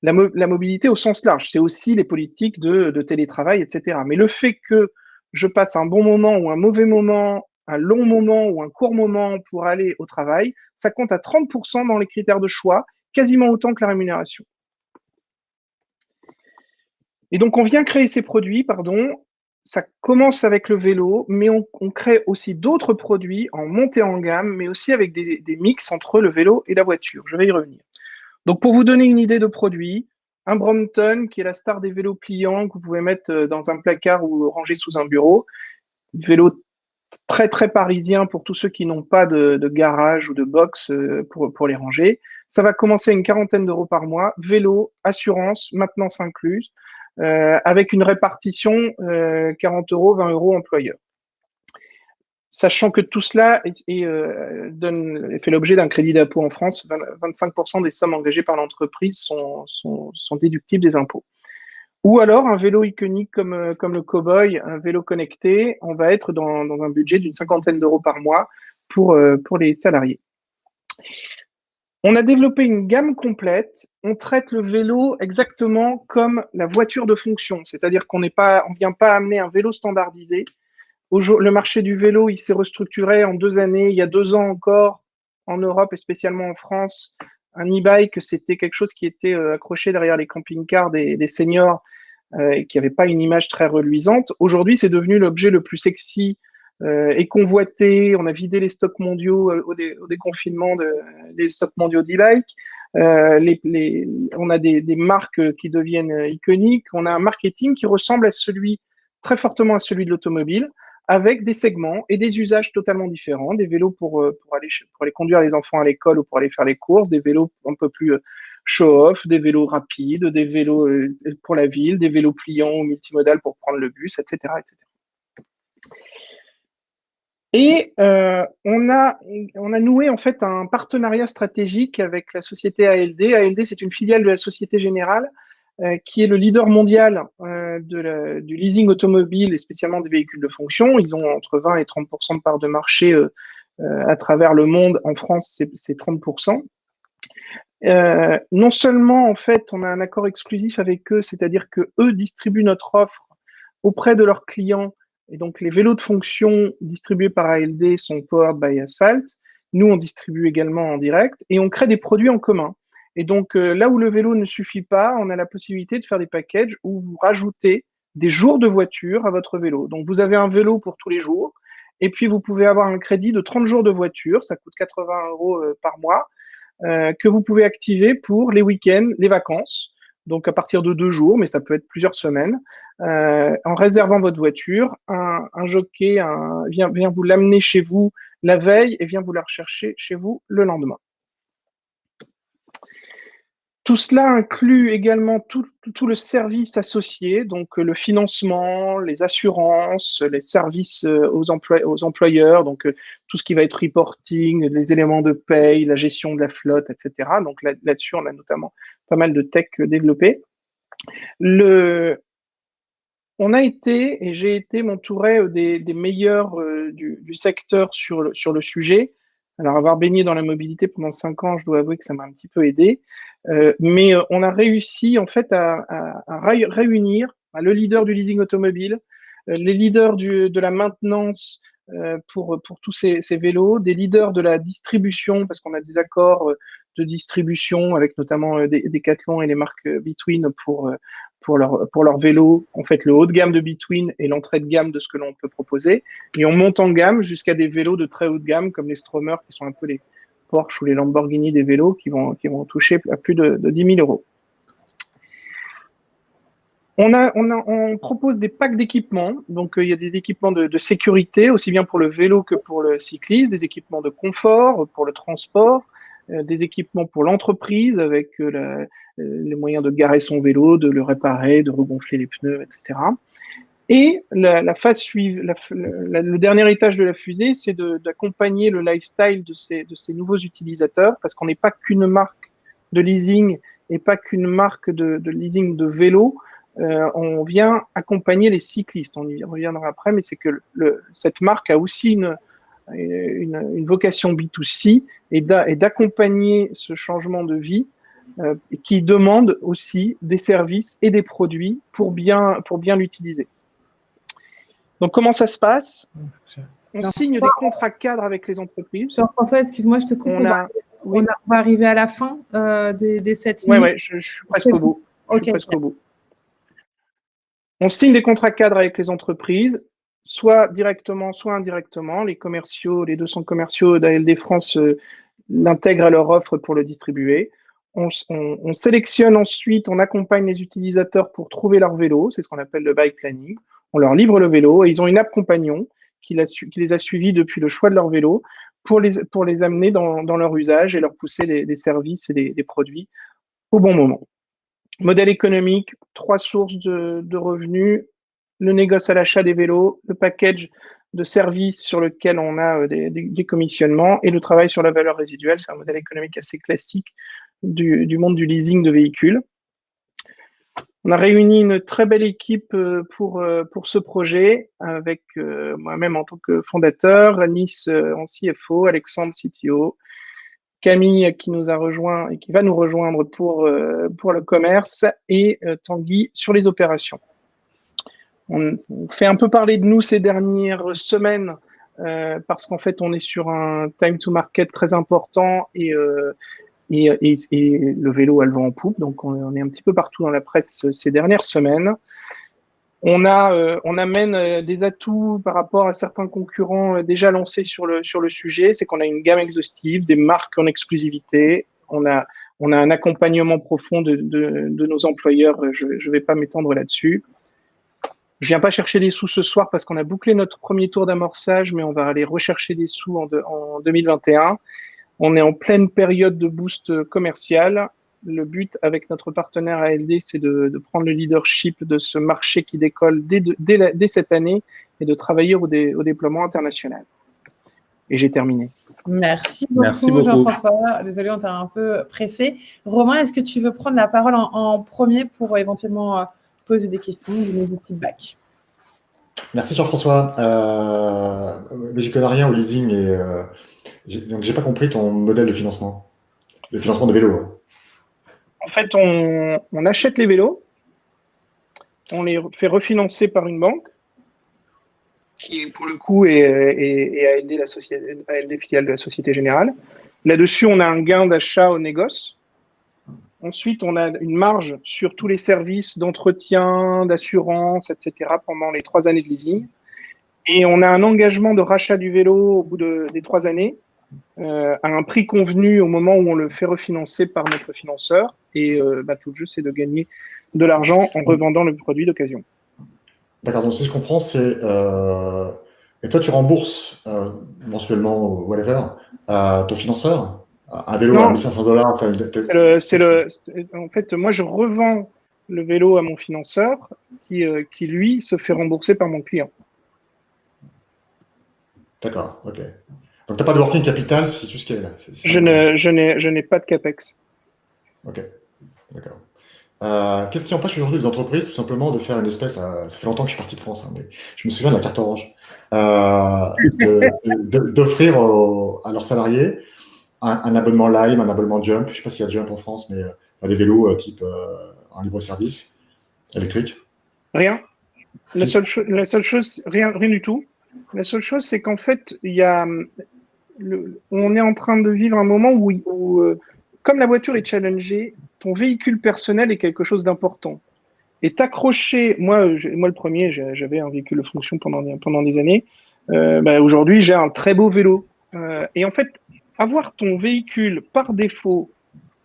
La mobilité au sens large, c'est aussi les politiques de télétravail, etc. Mais le fait que je passe un bon moment ou un mauvais moment, un long moment ou un court moment pour aller au travail, ça compte à 30% dans les critères de choix, quasiment autant que la rémunération. Et donc, on vient créer ces produits, ça commence avec le vélo, mais on crée aussi d'autres produits en montée en gamme, mais aussi avec des mix entre le vélo et la voiture. Je vais y revenir. Donc, pour vous donner une idée de produit, un Brompton, qui est la star des vélos pliants que vous pouvez mettre dans un placard ou ranger sous un bureau. Vélo très, très parisien pour tous ceux qui n'ont pas de garage ou de box pour les ranger. Ça va commencer à une quarantaine d'euros par mois. Vélo, assurance, maintenance incluse. Avec une répartition 40 euros, 20 euros employeur. Sachant que tout cela fait l'objet d'un crédit d'impôt en France, 25% des sommes engagées par l'entreprise sont déductibles des impôts. Ou alors un vélo iconique comme le Cowboy, un vélo connecté, on va être dans un budget d'une cinquantaine d'euros par mois pour les salariés. On a développé une gamme complète. On traite le vélo exactement comme la voiture de fonction, c'est-à-dire qu'on ne vient pas amener un vélo standardisé. Le marché du vélo, il s'est restructuré en 2 années. Il y a 2 ans encore, en Europe et spécialement en France, un e-bike, c'était quelque chose qui était accroché derrière les camping-cars des seniors et qui n'avait pas une image très reluisante. Aujourd'hui, c'est devenu l'objet le plus sexy et convoité. On a vidé les stocks mondiaux au déconfinement des stocks mondiaux d'e-bike. On a des marques qui deviennent iconiques. On a un marketing qui ressemble très fortement à celui de l'automobile, avec des segments et des usages totalement différents. Des vélos pour aller conduire les enfants à l'école ou pour aller faire les courses, des vélos un peu plus show-off, des vélos rapides, des vélos pour la ville, des vélos pliants ou multimodales pour prendre le bus, etc. etc. Et on a noué en fait un partenariat stratégique avec la société ALD. ALD, c'est une filiale de la Société Générale qui est le leader mondial du leasing automobile et spécialement des véhicules de fonction. Ils ont entre 20 et 30% de part de marché à travers le monde. En France, c'est 30%. Non seulement, en fait, on a un accord exclusif avec eux, c'est-à-dire que eux distribuent notre offre auprès de leurs clients. Et donc, les vélos de fonction distribués par ALD sont powered by Asphalt. Nous, on distribue également en direct et on crée des produits en commun. Et donc, là où le vélo ne suffit pas, on a la possibilité de faire des packages où vous rajoutez des jours de voiture à votre vélo. Donc, vous avez un vélo pour tous les jours et puis vous pouvez avoir un crédit de 30 jours de voiture, ça coûte 80 euros par mois, que vous pouvez activer pour les week-ends, les vacances. Donc, à partir de 2 jours, mais ça peut être plusieurs semaines, en réservant votre voiture, un jockey vient vous l'amener chez vous la veille et vient vous la rechercher chez vous le lendemain. Tout cela inclut également tout le service associé, donc le financement, les assurances, les services aux employeurs, donc tout ce qui va être reporting, les éléments de paye, la gestion de la flotte, etc. Donc là-dessus, on a notamment pas mal de tech développé. On a été, et j'ai été m'entourer des meilleurs du secteur sur le sujet. Alors, avoir baigné dans la mobilité pendant 5 ans, je dois avouer que ça m'a un petit peu aidé. Mais on a réussi, en fait, à réunir le leader du leasing automobile, les leaders de la maintenance pour tous ces vélos, des leaders de la distribution, parce qu'on a des accords de distribution avec notamment Decathlon et les marques Between pour leurs vélos. En fait, le haut de gamme de Between et l'entrée de gamme de ce que l'on peut proposer. Et on monte en gamme jusqu'à des vélos de très haut de gamme, comme les Stromer, qui sont un peu les Porsche ou les Lamborghini des vélos, qui vont toucher à plus de 10 000 euros. On propose des packs d'équipements. Donc, il y a des équipements de sécurité, aussi bien pour le vélo que pour le cycliste, des équipements de confort pour le transport, des équipements pour l'entreprise avec les moyens de garer son vélo, de le réparer, de regonfler les pneus, etc. Et la phase suivante, le dernier étage de la fusée, c'est d'accompagner le lifestyle de ces nouveaux utilisateurs, parce qu'on n'est pas qu'une marque de leasing et pas qu'une marque de leasing de vélo. On vient accompagner les cyclistes. On y reviendra après, mais c'est que cette marque a aussi une vocation B2C et d'accompagner ce changement de vie qui demande aussi des services et des produits pour bien l'utiliser. Donc, comment ça se passe? On signe des contrats cadres avec les entreprises. Jean-François, excuse-moi, je te coupe. On va arriver à la fin des 7 minutes. Oui, je suis presque au bout. Je suis presque au bout. On signe des contrats cadres avec les entreprises, soit directement, soit indirectement. Les commerciaux, les 200 commerciaux d'ALD France l'intègrent à leur offre pour le distribuer. On sélectionne ensuite, on accompagne les utilisateurs pour trouver leur vélo, c'est ce qu'on appelle le bike planning. On leur livre le vélo et ils ont une app compagnon qui les a suivis depuis le choix de leur vélo pour les amener dans leur usage et leur pousser des services et des produits au bon moment. Modèle économique, 3 sources de revenus, le négoce à l'achat des vélos, le package de services sur lequel on a des commissionnements et le travail sur la valeur résiduelle. C'est un modèle économique assez classique du monde du leasing de véhicules. On a réuni une très belle équipe pour ce projet avec moi-même en tant que fondateur, Nice en CFO, Alexandre CTO, Camille qui nous a rejoint et qui va nous rejoindre pour le commerce et Tanguy sur les opérations. On fait un peu parler de nous ces dernières semaines parce qu'en fait on est sur un time to market très important et le vélo a le vent en poupe, donc on est un petit peu partout dans la presse ces dernières semaines. On amène des atouts par rapport à certains concurrents déjà lancés sur le sujet, c'est qu'on a une gamme exhaustive, des marques en exclusivité, on a un accompagnement profond de nos employeurs, je ne vais pas m'étendre là-dessus. Je viens pas chercher des sous ce soir parce qu'on a bouclé notre premier tour d'amorçage, mais on va aller rechercher des sous en 2021. On est en pleine période de boost commercial. Le but avec notre partenaire ALD, c'est de prendre le leadership de ce marché qui décolle dès cette année et de travailler au déploiement international. Et j'ai terminé. Merci beaucoup. Jean-François. Désolé, on t'a un peu pressé. Romain, est-ce que tu veux prendre la parole en premier pour éventuellement poser des questions, donner des feedbacks? Merci Jean-François. Mais j'y connais rien au leasing donc j'ai pas compris ton modèle de financement. Le financement de vélos. En fait, on achète les vélos, on les fait refinancer par une banque qui, pour le coup, est ALD filiale de la Société Générale. Là-dessus, on a un gain d'achat au négoce. Ensuite, on a une marge sur tous les services d'entretien, d'assurance, etc. pendant les 3 années de leasing. Et on a un engagement de rachat du vélo au bout des 3 années à un prix convenu au moment où on le fait refinancer par notre financeur. Et tout le jeu, c'est de gagner de l'argent en revendant le produit d'occasion. D'accord, donc si je comprends, c'est... Et toi, tu rembourses mensuellement ou whatever ton financeur? Un vélo à 1 500 $. En fait, moi, je revends le vélo à mon financeur qui lui, se fait rembourser par mon client. D'accord, ok. Donc, tu n'as pas de working capital si tu scales. Je n'ai pas de CAPEX. Ok, d'accord. Qu'est-ce qui empêche aujourd'hui les entreprises tout simplement de faire une espèce, ça fait longtemps que je suis parti de France, mais je me souviens de la carte orange, d'offrir à leurs salariés un abonnement Lime, un abonnement Jump, je ne sais pas s'il y a Jump en France, mais des vélos type un libre-service électrique. Rien. La seule chose, rien du tout. La seule chose, c'est qu'en fait, on est en train de vivre un moment où comme la voiture est challengée, ton véhicule personnel est quelque chose d'important. Et t'accrocher, moi le premier, j'avais un véhicule de fonction pendant des années. Aujourd'hui, j'ai un très beau vélo. Et en fait, avoir ton véhicule par défaut,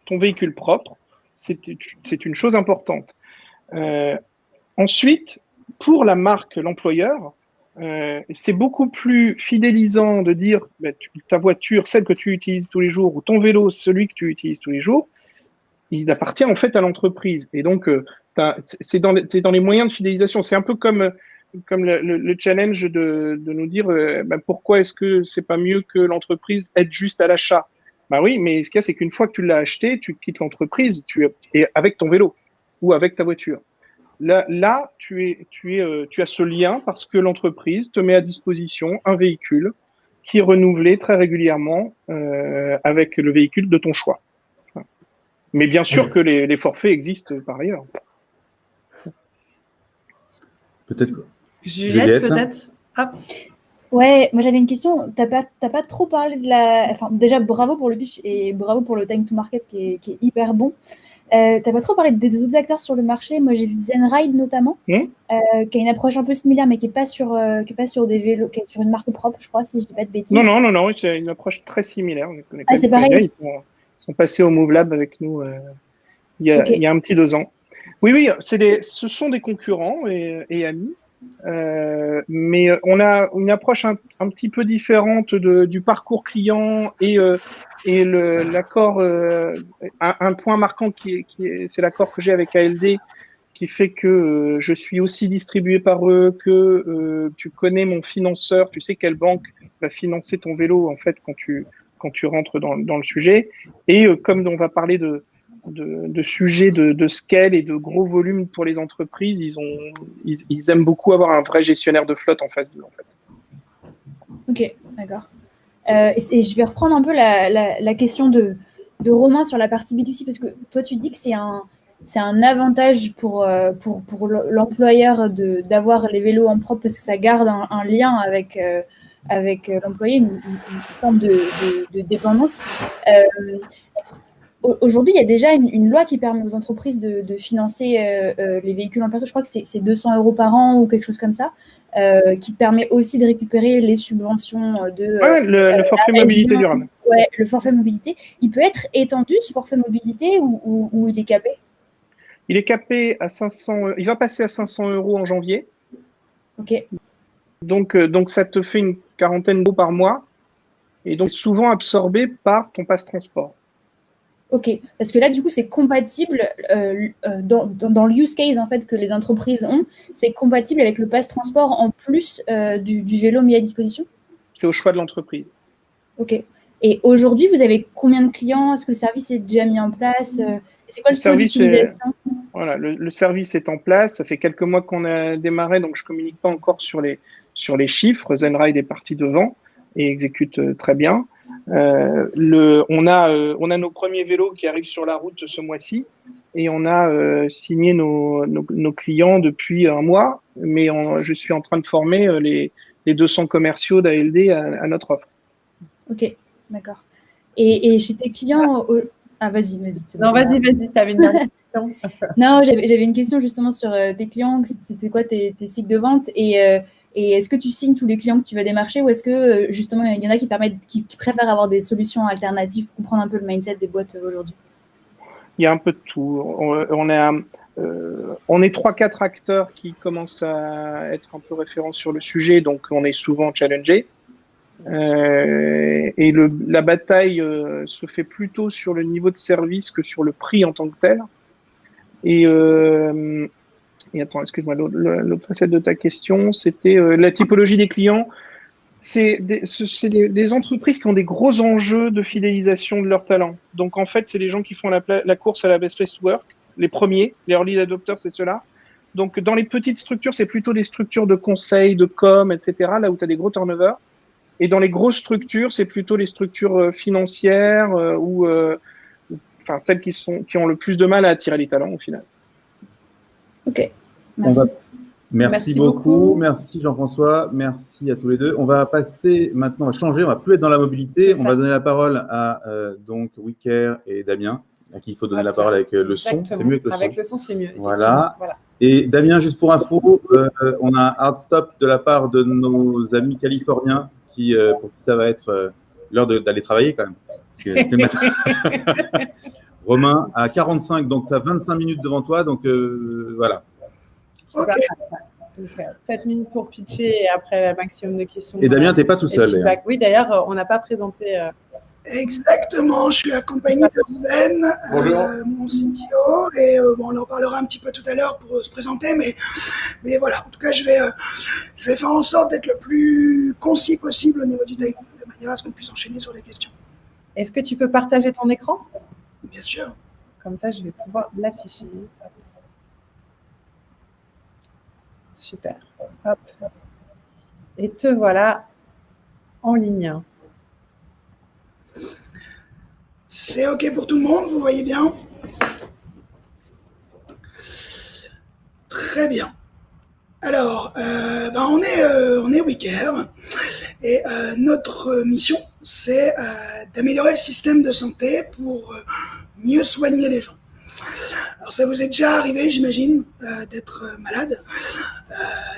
ton véhicule propre, c'est une chose importante. Ensuite, pour la marque, l'employeur, c'est beaucoup plus fidélisant de dire ta voiture, celle que tu utilises tous les jours, ou ton vélo, celui que tu utilises tous les jours, il appartient en fait à l'entreprise. Et donc, c'est dans les moyens de fidélisation. C'est un peu comme le challenge de nous dire pourquoi est-ce que c'est pas mieux que l'entreprise aide juste à l'achat. Bah oui, mais ce qu'il y a, c'est qu'une fois que tu l'as acheté, tu quittes l'entreprise, tu es avec ton vélo ou avec ta voiture. Là, tu as ce lien parce que l'entreprise te met à disposition un véhicule qui est renouvelé très régulièrement avec le véhicule de ton choix. Mais bien sûr que les forfaits existent par ailleurs. Peut-être. Juliette, peut-être. Ah. Ouais, moi j'avais une question. T'as pas trop parlé de la. Enfin, déjà, bravo pour le pitch et bravo pour le time to market qui est hyper bon. T'as pas trop parlé des autres acteurs sur le marché. Moi, j'ai vu Zenride notamment, qui a une approche un peu similaire, mais qui est pas sur des vélos, qui est sur une marque propre, je crois, si je dis pas de bêtises. Non, c'est une approche très similaire. C'est pareil. Ils sont passés au Move Lab avec nous il y a un petit 2 ans. Oui, ce sont des concurrents et amis. Mais on a une approche un petit peu différente du parcours client et l'accord. Un point marquant c'est l'accord que j'ai avec ALD qui fait que je suis aussi distribué par eux, que tu connais mon financeur, tu sais quelle banque va financer ton vélo en fait quand tu rentres dans le sujet. Et comme on va parler de sujets de scale et de gros volumes pour les entreprises, ils aiment beaucoup avoir un vrai gestionnaire de flotte en face d'eux, en fait. Ok, d'accord. Et je vais reprendre un peu la question de Romain sur la partie B2C, parce que toi, tu dis que c'est un avantage pour l'employeur d'avoir les vélos en propre parce que ça garde un lien avec l'employé, une forme de dépendance. Aujourd'hui, il y a déjà une loi qui permet aux entreprises de financer les véhicules en personne. Je crois que c'est 200 € par an ou quelque chose comme ça, qui permet aussi de récupérer les subventions le forfait mobilité durable. Ouais, le forfait mobilité. Il peut être étendu, ce forfait mobilité, ou il est capé? Il est capé à 500. Il va passer à 500 € en janvier. Ok. Donc, ça te fait une quarantaine d'euros par mois. Et donc, souvent absorbé par ton passe transport. Ok, parce que là, du coup, c'est compatible dans le use case en fait que les entreprises ont, c'est compatible avec le pass transport en plus du vélo mis à disposition? C'est au choix de l'entreprise. Ok. Et aujourd'hui, vous avez combien de clients? Est-ce que le service est déjà mis en place? C'est quoi le taux d'utilisation? Voilà, le service est en place. Ça fait quelques mois qu'on a démarré, donc je communique pas encore sur les chiffres. Zenride est parti devant et exécute très bien. On a nos premiers vélos qui arrivent sur la route ce mois-ci et on a signé nos clients depuis un mois, mais je suis en train de former les 200 commerciaux d'ALD à notre offre. Ok, d'accord. Et chez tes clients... vas-y. Non, vas-y, tu avais une dernière question. Non, j'avais une question justement sur tes clients. C'était quoi tes cycles de vente et est-ce que tu signes tous les clients que tu vas démarcher ou est-ce que justement il y en a qui préfèrent avoir des solutions alternatives pour comprendre un peu le mindset des boîtes aujourd'hui? Il y a un peu de tout. On est 3-4 acteurs qui commencent à être un peu référents sur le sujet, donc on est souvent challengés. Et la bataille se fait plutôt sur le niveau de service que sur le prix en tant que tel. Et attends, excuse-moi, l'autre facette de ta question, c'était la typologie des clients. C'est des entreprises qui ont des gros enjeux de fidélisation de leurs talents. Donc, en fait, c'est les gens qui font la course à la best place to work, les premiers, les early adopters, c'est ceux-là. Donc, dans les petites structures, c'est plutôt des structures de conseil, de com, etc., là où tu as des gros turnovers. Et dans les grosses structures, c'est plutôt les structures financières enfin, celles qui ont le plus de mal à attirer les talents, au final. Ok, merci. Merci beaucoup. Merci Jean-François. Merci à tous les deux. On va passer maintenant, on va changer, on va plus être dans la mobilité. On va donner la parole à donc WeCare et Damien, à qui il faut donner la parole avec le son. C'est mieux avec le son. Avec le son, c'est mieux. Voilà. Et Damien, juste pour info, on a un hard stop de la part de nos amis californiens pour qui ça va être l'heure d'aller travailler quand même. Parce que c'est matin. Romain, à 45, donc tu as 25 minutes devant toi. Donc voilà. Okay. Donc, 7 minutes pour pitcher et après le maximum de questions. Et Damien, tu n'es pas tout seul. Oui, d'ailleurs, on n'a pas présenté. Exactement, je suis accompagné de Ben, mon CTO, et on en parlera un petit peu tout à l'heure pour se présenter, mais voilà, en tout cas, je vais faire en sorte d'être le plus concis possible au niveau du timing, de manière à ce qu'on puisse enchaîner sur les questions. Est-ce que tu peux partager ton écran? Bien sûr. Comme ça, je vais pouvoir l'afficher. Super. Hop. Et te voilà en ligne. C'est OK pour tout le monde, vous voyez bien? Très bien. Alors, on est WeCare et notre mission, c'est d'améliorer le système de santé pour mieux soigner les gens. Alors, ça vous est déjà arrivé, j'imagine, d'être malade.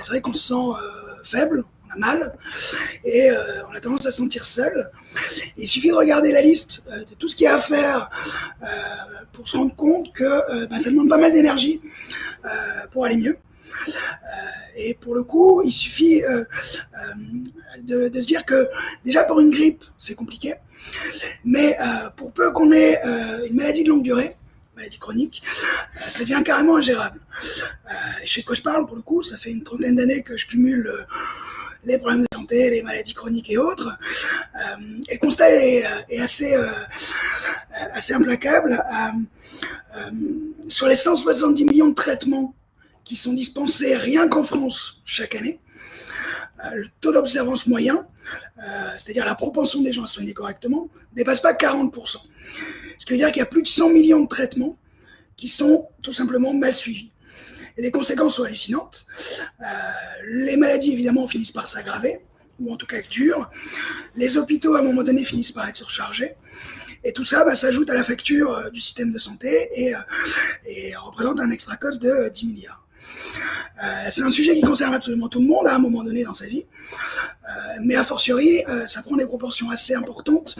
C'est vrai qu'on se sent faible, on a mal, et on a tendance à se sentir seul. Et il suffit de regarder la liste de tout ce qu'il y a à faire pour se rendre compte que ça demande pas mal d'énergie pour aller mieux. Et pour le coup, il suffit de se dire que déjà pour une grippe, c'est compliqué, mais pour peu qu'on ait une maladie de longue durée, maladie chronique, ça devient carrément ingérable. Je sais de quoi je parle, pour le coup, ça fait une trentaine d'années que je cumule les problèmes de santé, les maladies chroniques et autres. Et le constat est assez implacable. Sur les 170 millions de traitements qui sont dispensés rien qu'en France chaque année, le taux d'observance moyen, c'est-à-dire la propension des gens à se soigner correctement, ne dépasse pas 40%. Ce qui veut dire qu'il y a plus de 100 millions de traitements qui sont tout simplement mal suivis. Et les conséquences sont hallucinantes. Les maladies, évidemment, finissent par s'aggraver, ou en tout cas elles durent. Les hôpitaux, à un moment donné, finissent par être surchargés. Et tout ça s'ajoute à la facture du système de santé et représente un extra cost de 10 milliards. C'est un sujet qui concerne absolument tout le monde à un moment donné dans sa vie, mais a fortiori, ça prend des proportions assez importantes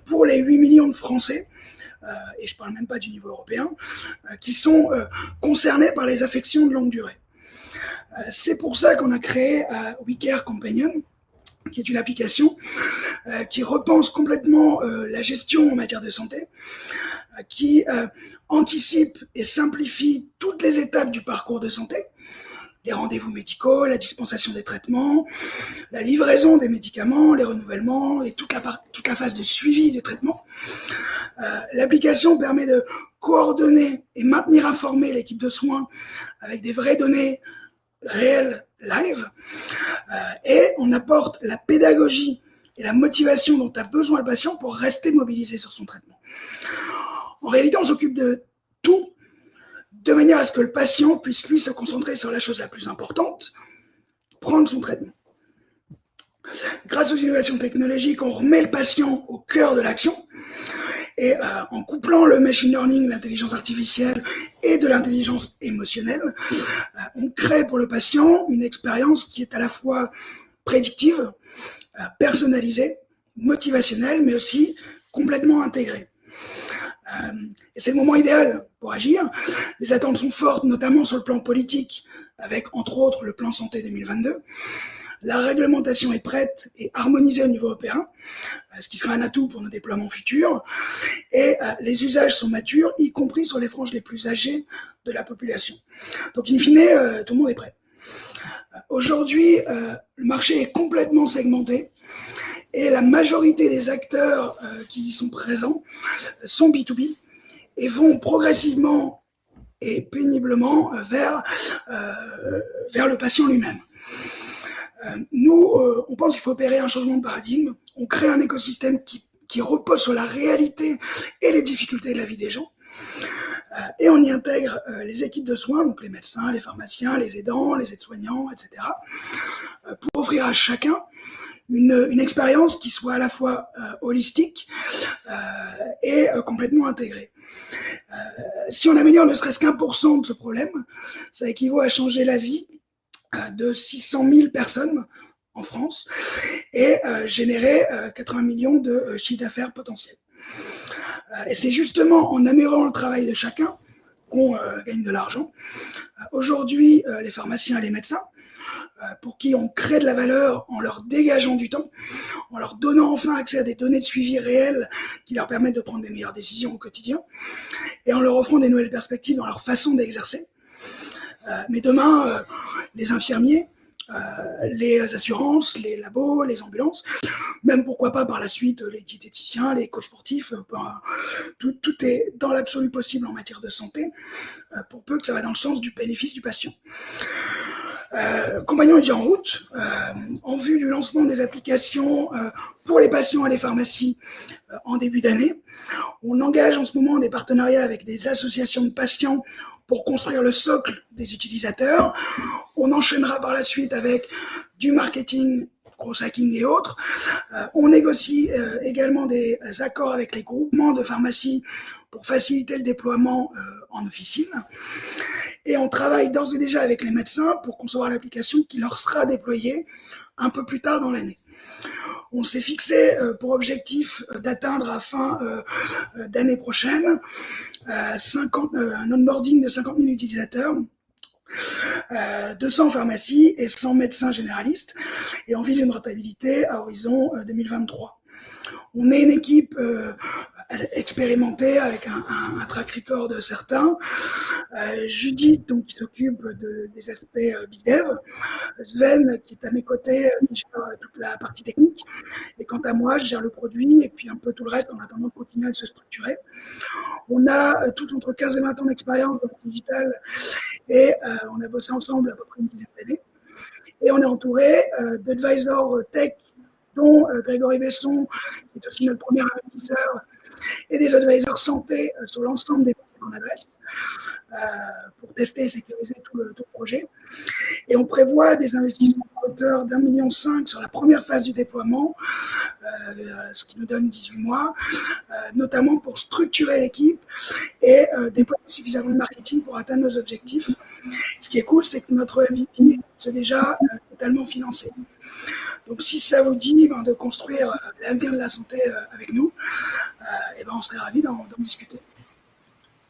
pour les 8 millions de Français, et je ne parle même pas du niveau européen, qui sont concernés par les affections de longue durée. C'est pour ça qu'on a créé WeCare Companion, qui est une application qui repense complètement la gestion en matière de santé, qui anticipe et simplifie toutes les étapes du parcours de santé, les rendez-vous médicaux, la dispensation des traitements, la livraison des médicaments, les renouvellements et toute la phase de suivi des traitements. L'application permet de coordonner et maintenir informée l'équipe de soins avec des vraies données réelles live, et on apporte la pédagogie et la motivation dont a besoin le patient pour rester mobilisé sur son traitement. En réalité, on s'occupe de tout de manière à ce que le patient puisse, lui, se concentrer sur la chose la plus importante, prendre son traitement. Grâce aux innovations technologiques, on remet le patient au cœur de l'action, et en couplant le machine learning, l'intelligence artificielle et de l'intelligence émotionnelle, on crée pour le patient une expérience qui est à la fois prédictive, personnalisée, motivationnelle, mais aussi complètement intégrée. Et c'est le moment idéal pour agir. Les attentes sont fortes, notamment sur le plan politique, avec entre autres le plan santé 2022. La réglementation est prête et harmonisée au niveau européen, ce qui sera un atout pour nos déploiements futurs. Et les usages sont matures, y compris sur les franges les plus âgées de la population. Donc, in fine, tout le monde est prêt. Aujourd'hui, le marché est complètement segmenté et la majorité des acteurs qui y sont présents sont B2B et vont progressivement et péniblement vers le patient lui-même. Nous, on pense qu'il faut opérer un changement de paradigme. On crée un écosystème qui repose sur la réalité et les difficultés de la vie des gens. Et on y intègre les équipes de soins, donc les médecins, les pharmaciens, les aidants, les aides-soignants, etc., pour offrir à chacun une expérience qui soit à la fois holistique et complètement intégrée. Si on améliore ne serait-ce qu'1% de ce problème, ça équivaut à changer la vie de 600 000 personnes en France et générer 80 millions de chiffre d'affaires potentiel. Et c'est justement en améliorant le travail de chacun qu'on gagne de l'argent. Aujourd'hui, les pharmaciens et les médecins, pour qui on crée de la valeur en leur dégageant du temps, en leur donnant enfin accès à des données de suivi réelles qui leur permettent de prendre des meilleures décisions au quotidien, et en leur offrant des nouvelles perspectives dans leur façon d'exercer. Mais demain, les infirmiers, les assurances, les labos, les ambulances, même pourquoi pas par la suite les diététiciens, les coachs sportifs, tout est dans l'absolu possible en matière de santé, pour peu que ça va dans le sens du bénéfice du patient. Compagnon est déjà en route, en vue du lancement des applications pour les patients et les pharmacies en début d'année. On engage en ce moment des partenariats avec des associations de patients pour construire le socle des utilisateurs. On enchaînera par la suite avec du marketing, cross-hacking et autres. On négocie également des accords avec les groupements de pharmacies pour faciliter le déploiement en officine. Et on travaille d'ores et déjà avec les médecins pour concevoir l'application qui leur sera déployée un peu plus tard dans l'année. On s'est fixé pour objectif d'atteindre à fin d'année prochaine un onboarding de 50 000 utilisateurs, 200 pharmacies et 100 médecins généralistes, et on vise une rentabilité à horizon 2023. On est une équipe expérimentée avec un track record de certains. Judith, donc, qui s'occupe des aspects BizDev. Sven, qui est à mes côtés, qui gère toute la partie technique. Et quant à moi, je gère le produit et puis un peu tout le reste en attendant de continuer à se structurer. On a tous entre 15 et 20 ans d'expérience dans le digital et on a bossé ensemble à peu près une dizaine d'années. Et on est entouré d'advisors tech, dont Grégory Besson, qui est aussi notre premier investisseur, et des advisors santé sur l'ensemble des projets qu'on adresse pour tester et sécuriser tout le projet. Et on prévoit des investissements à hauteur d'1,5 million sur la première phase du déploiement, ce qui nous donne 18 mois, notamment pour structurer l'équipe et déployer suffisamment de marketing pour atteindre nos objectifs. Ce qui est cool, c'est que notre MVP c'est déjà totalement financé. Donc, si ça vous dit de construire l'avenir de la santé avec nous, on serait ravis d'en discuter.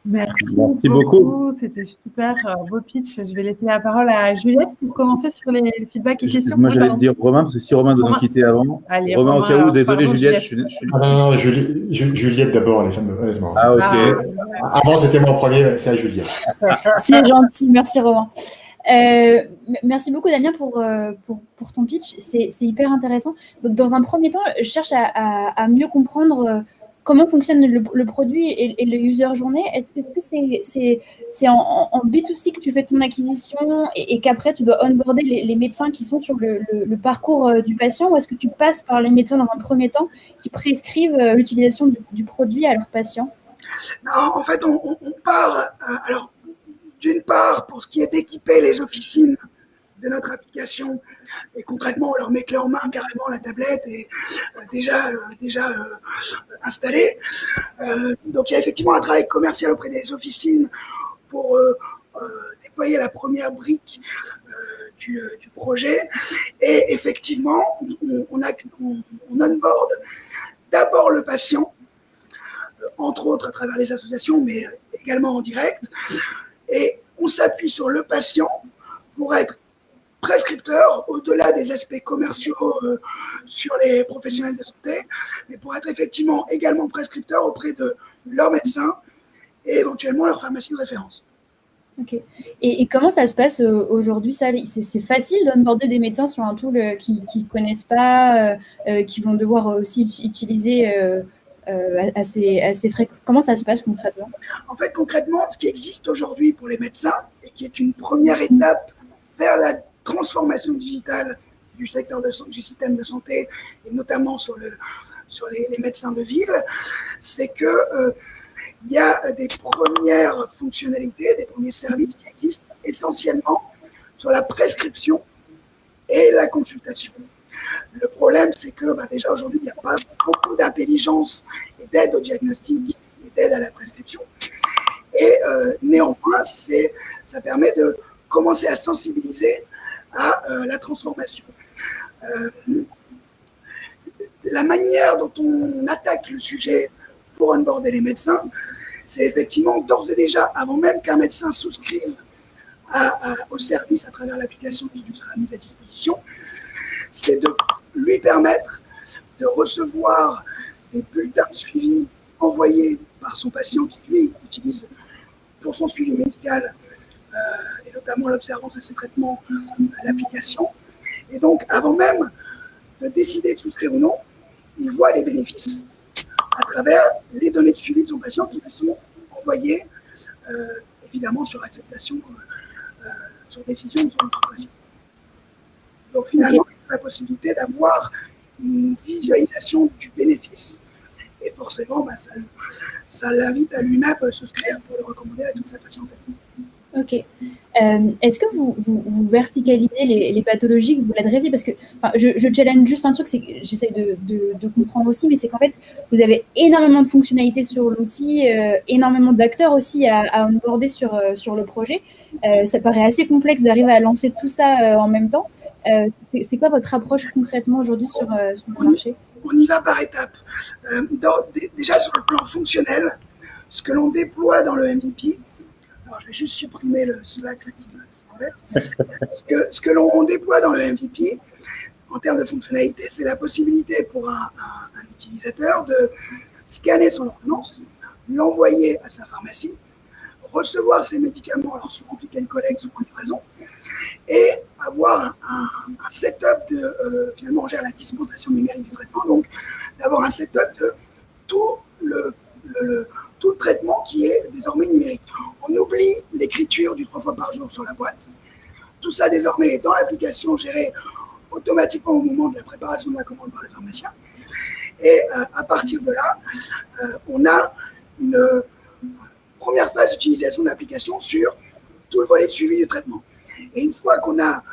Merci beaucoup. C'était super beau pitch. Je vais laisser la parole à Juliette pour commencer sur les feedbacks et questions. Moi, j'allais te dire Romain, parce que si Romain doit nous quitter avant. Allez, Romain, au cas où, désolé Juliette. Non, Juliette d'abord, les femmes, honnêtement. Ah, ok. Avant, c'était moi en premier, c'est à Juliette. C'est gentil, merci Romain. Merci beaucoup Damien pour ton pitch, c'est hyper intéressant. Donc, dans un premier temps, je cherche à mieux comprendre comment fonctionne le produit et le user journée. Est-ce que c'est en B2C que tu fais ton acquisition et qu'après tu dois onboarder les médecins qui sont sur le parcours du patient, ou est-ce que tu passes par les médecins dans un premier temps qui prescrivent l'utilisation du produit à leurs patients? Non, en fait, on part... alors, d'une part, pour ce qui est d'équiper les officines de notre application, et concrètement, on leur met clé en main carrément la tablette et déjà installée. Donc, il y a effectivement un travail commercial auprès des officines pour déployer la première brique du projet. Et effectivement, on onboard d'abord le patient, entre autres à travers les associations, mais également en direct. Et on s'appuie sur le patient pour être prescripteur, au-delà des aspects commerciaux sur les professionnels de santé, mais pour être effectivement également prescripteur auprès de leur médecin et éventuellement leur pharmacie de référence. Ok. Et comment ça se passe aujourd'hui, ça? C'est facile d'onboarder des médecins sur un tool qui ne connaissent pas, qui vont devoir aussi utiliser assez fréquemment. Comment ça se passe concrètement? En fait, concrètement, ce qui existe aujourd'hui pour les médecins et qui est une première étape vers la transformation digitale du secteur du système de santé et notamment sur les médecins de ville, c'est que il y a des premières fonctionnalités, des premiers services qui existent essentiellement sur la prescription et la consultation. Le problème, c'est que déjà aujourd'hui, il n'y a pas beaucoup d'intelligence et d'aide au diagnostic et d'aide à la prescription. Et néanmoins, ça permet de commencer à sensibiliser à la transformation. La manière dont on attaque le sujet pour onboarder les médecins, c'est effectivement d'ores et déjà, avant même qu'un médecin souscrive au service à travers l'application qui lui sera mise à disposition, c'est de lui permettre de recevoir des bulletins de suivi envoyés par son patient qui, lui, utilise pour son suivi médical et notamment l'observance de ses traitements l'application. Et donc, avant même de décider de souscrire ou non, il voit les bénéfices à travers les données de suivi de son patient qui lui sont envoyées, évidemment, sur acceptation, sur décision de son patient. Donc, finalement, il y a la possibilité d'avoir une visualisation du bénéfice. Et forcément, ça l'invite à lui-même souscrire pour le recommander à toute sa patientèle. Ok. Est-ce que vous verticalisez les pathologies, que vous l'adressez? Parce que je challenge juste un truc, c'est que j'essaie de comprendre aussi, mais c'est qu'en fait, vous avez énormément de fonctionnalités sur l'outil, énormément d'acteurs aussi à onboarder sur le projet. Ça paraît assez complexe d'arriver à lancer tout ça en même temps. C'est quoi votre approche concrètement aujourd'hui sur le marché? On y va par étapes. Déjà sur le plan fonctionnel, ce que l'on déploie dans le MVP, alors je vais juste supprimer le Slack qui m'embête. Ce que l'on déploie dans le MVP, en termes de fonctionnalité, c'est la possibilité pour un utilisateur de scanner son ordonnance, l'envoyer à sa pharmacie, recevoir ses médicaments, alors souvent click and collect, sous livraison, et avoir un setup de, finalement, on gère la dispensation numérique du traitement, donc d'avoir un setup de tout le traitement qui est désormais numérique. On oublie l'écriture du 3 fois par jour sur la boîte. Tout ça désormais est dans l'application, géré automatiquement au moment de la préparation de la commande par le pharmacien. Et à partir de là, on a une première phase d'utilisation de l'application sur tout le volet de suivi du traitement. Et une fois qu'on a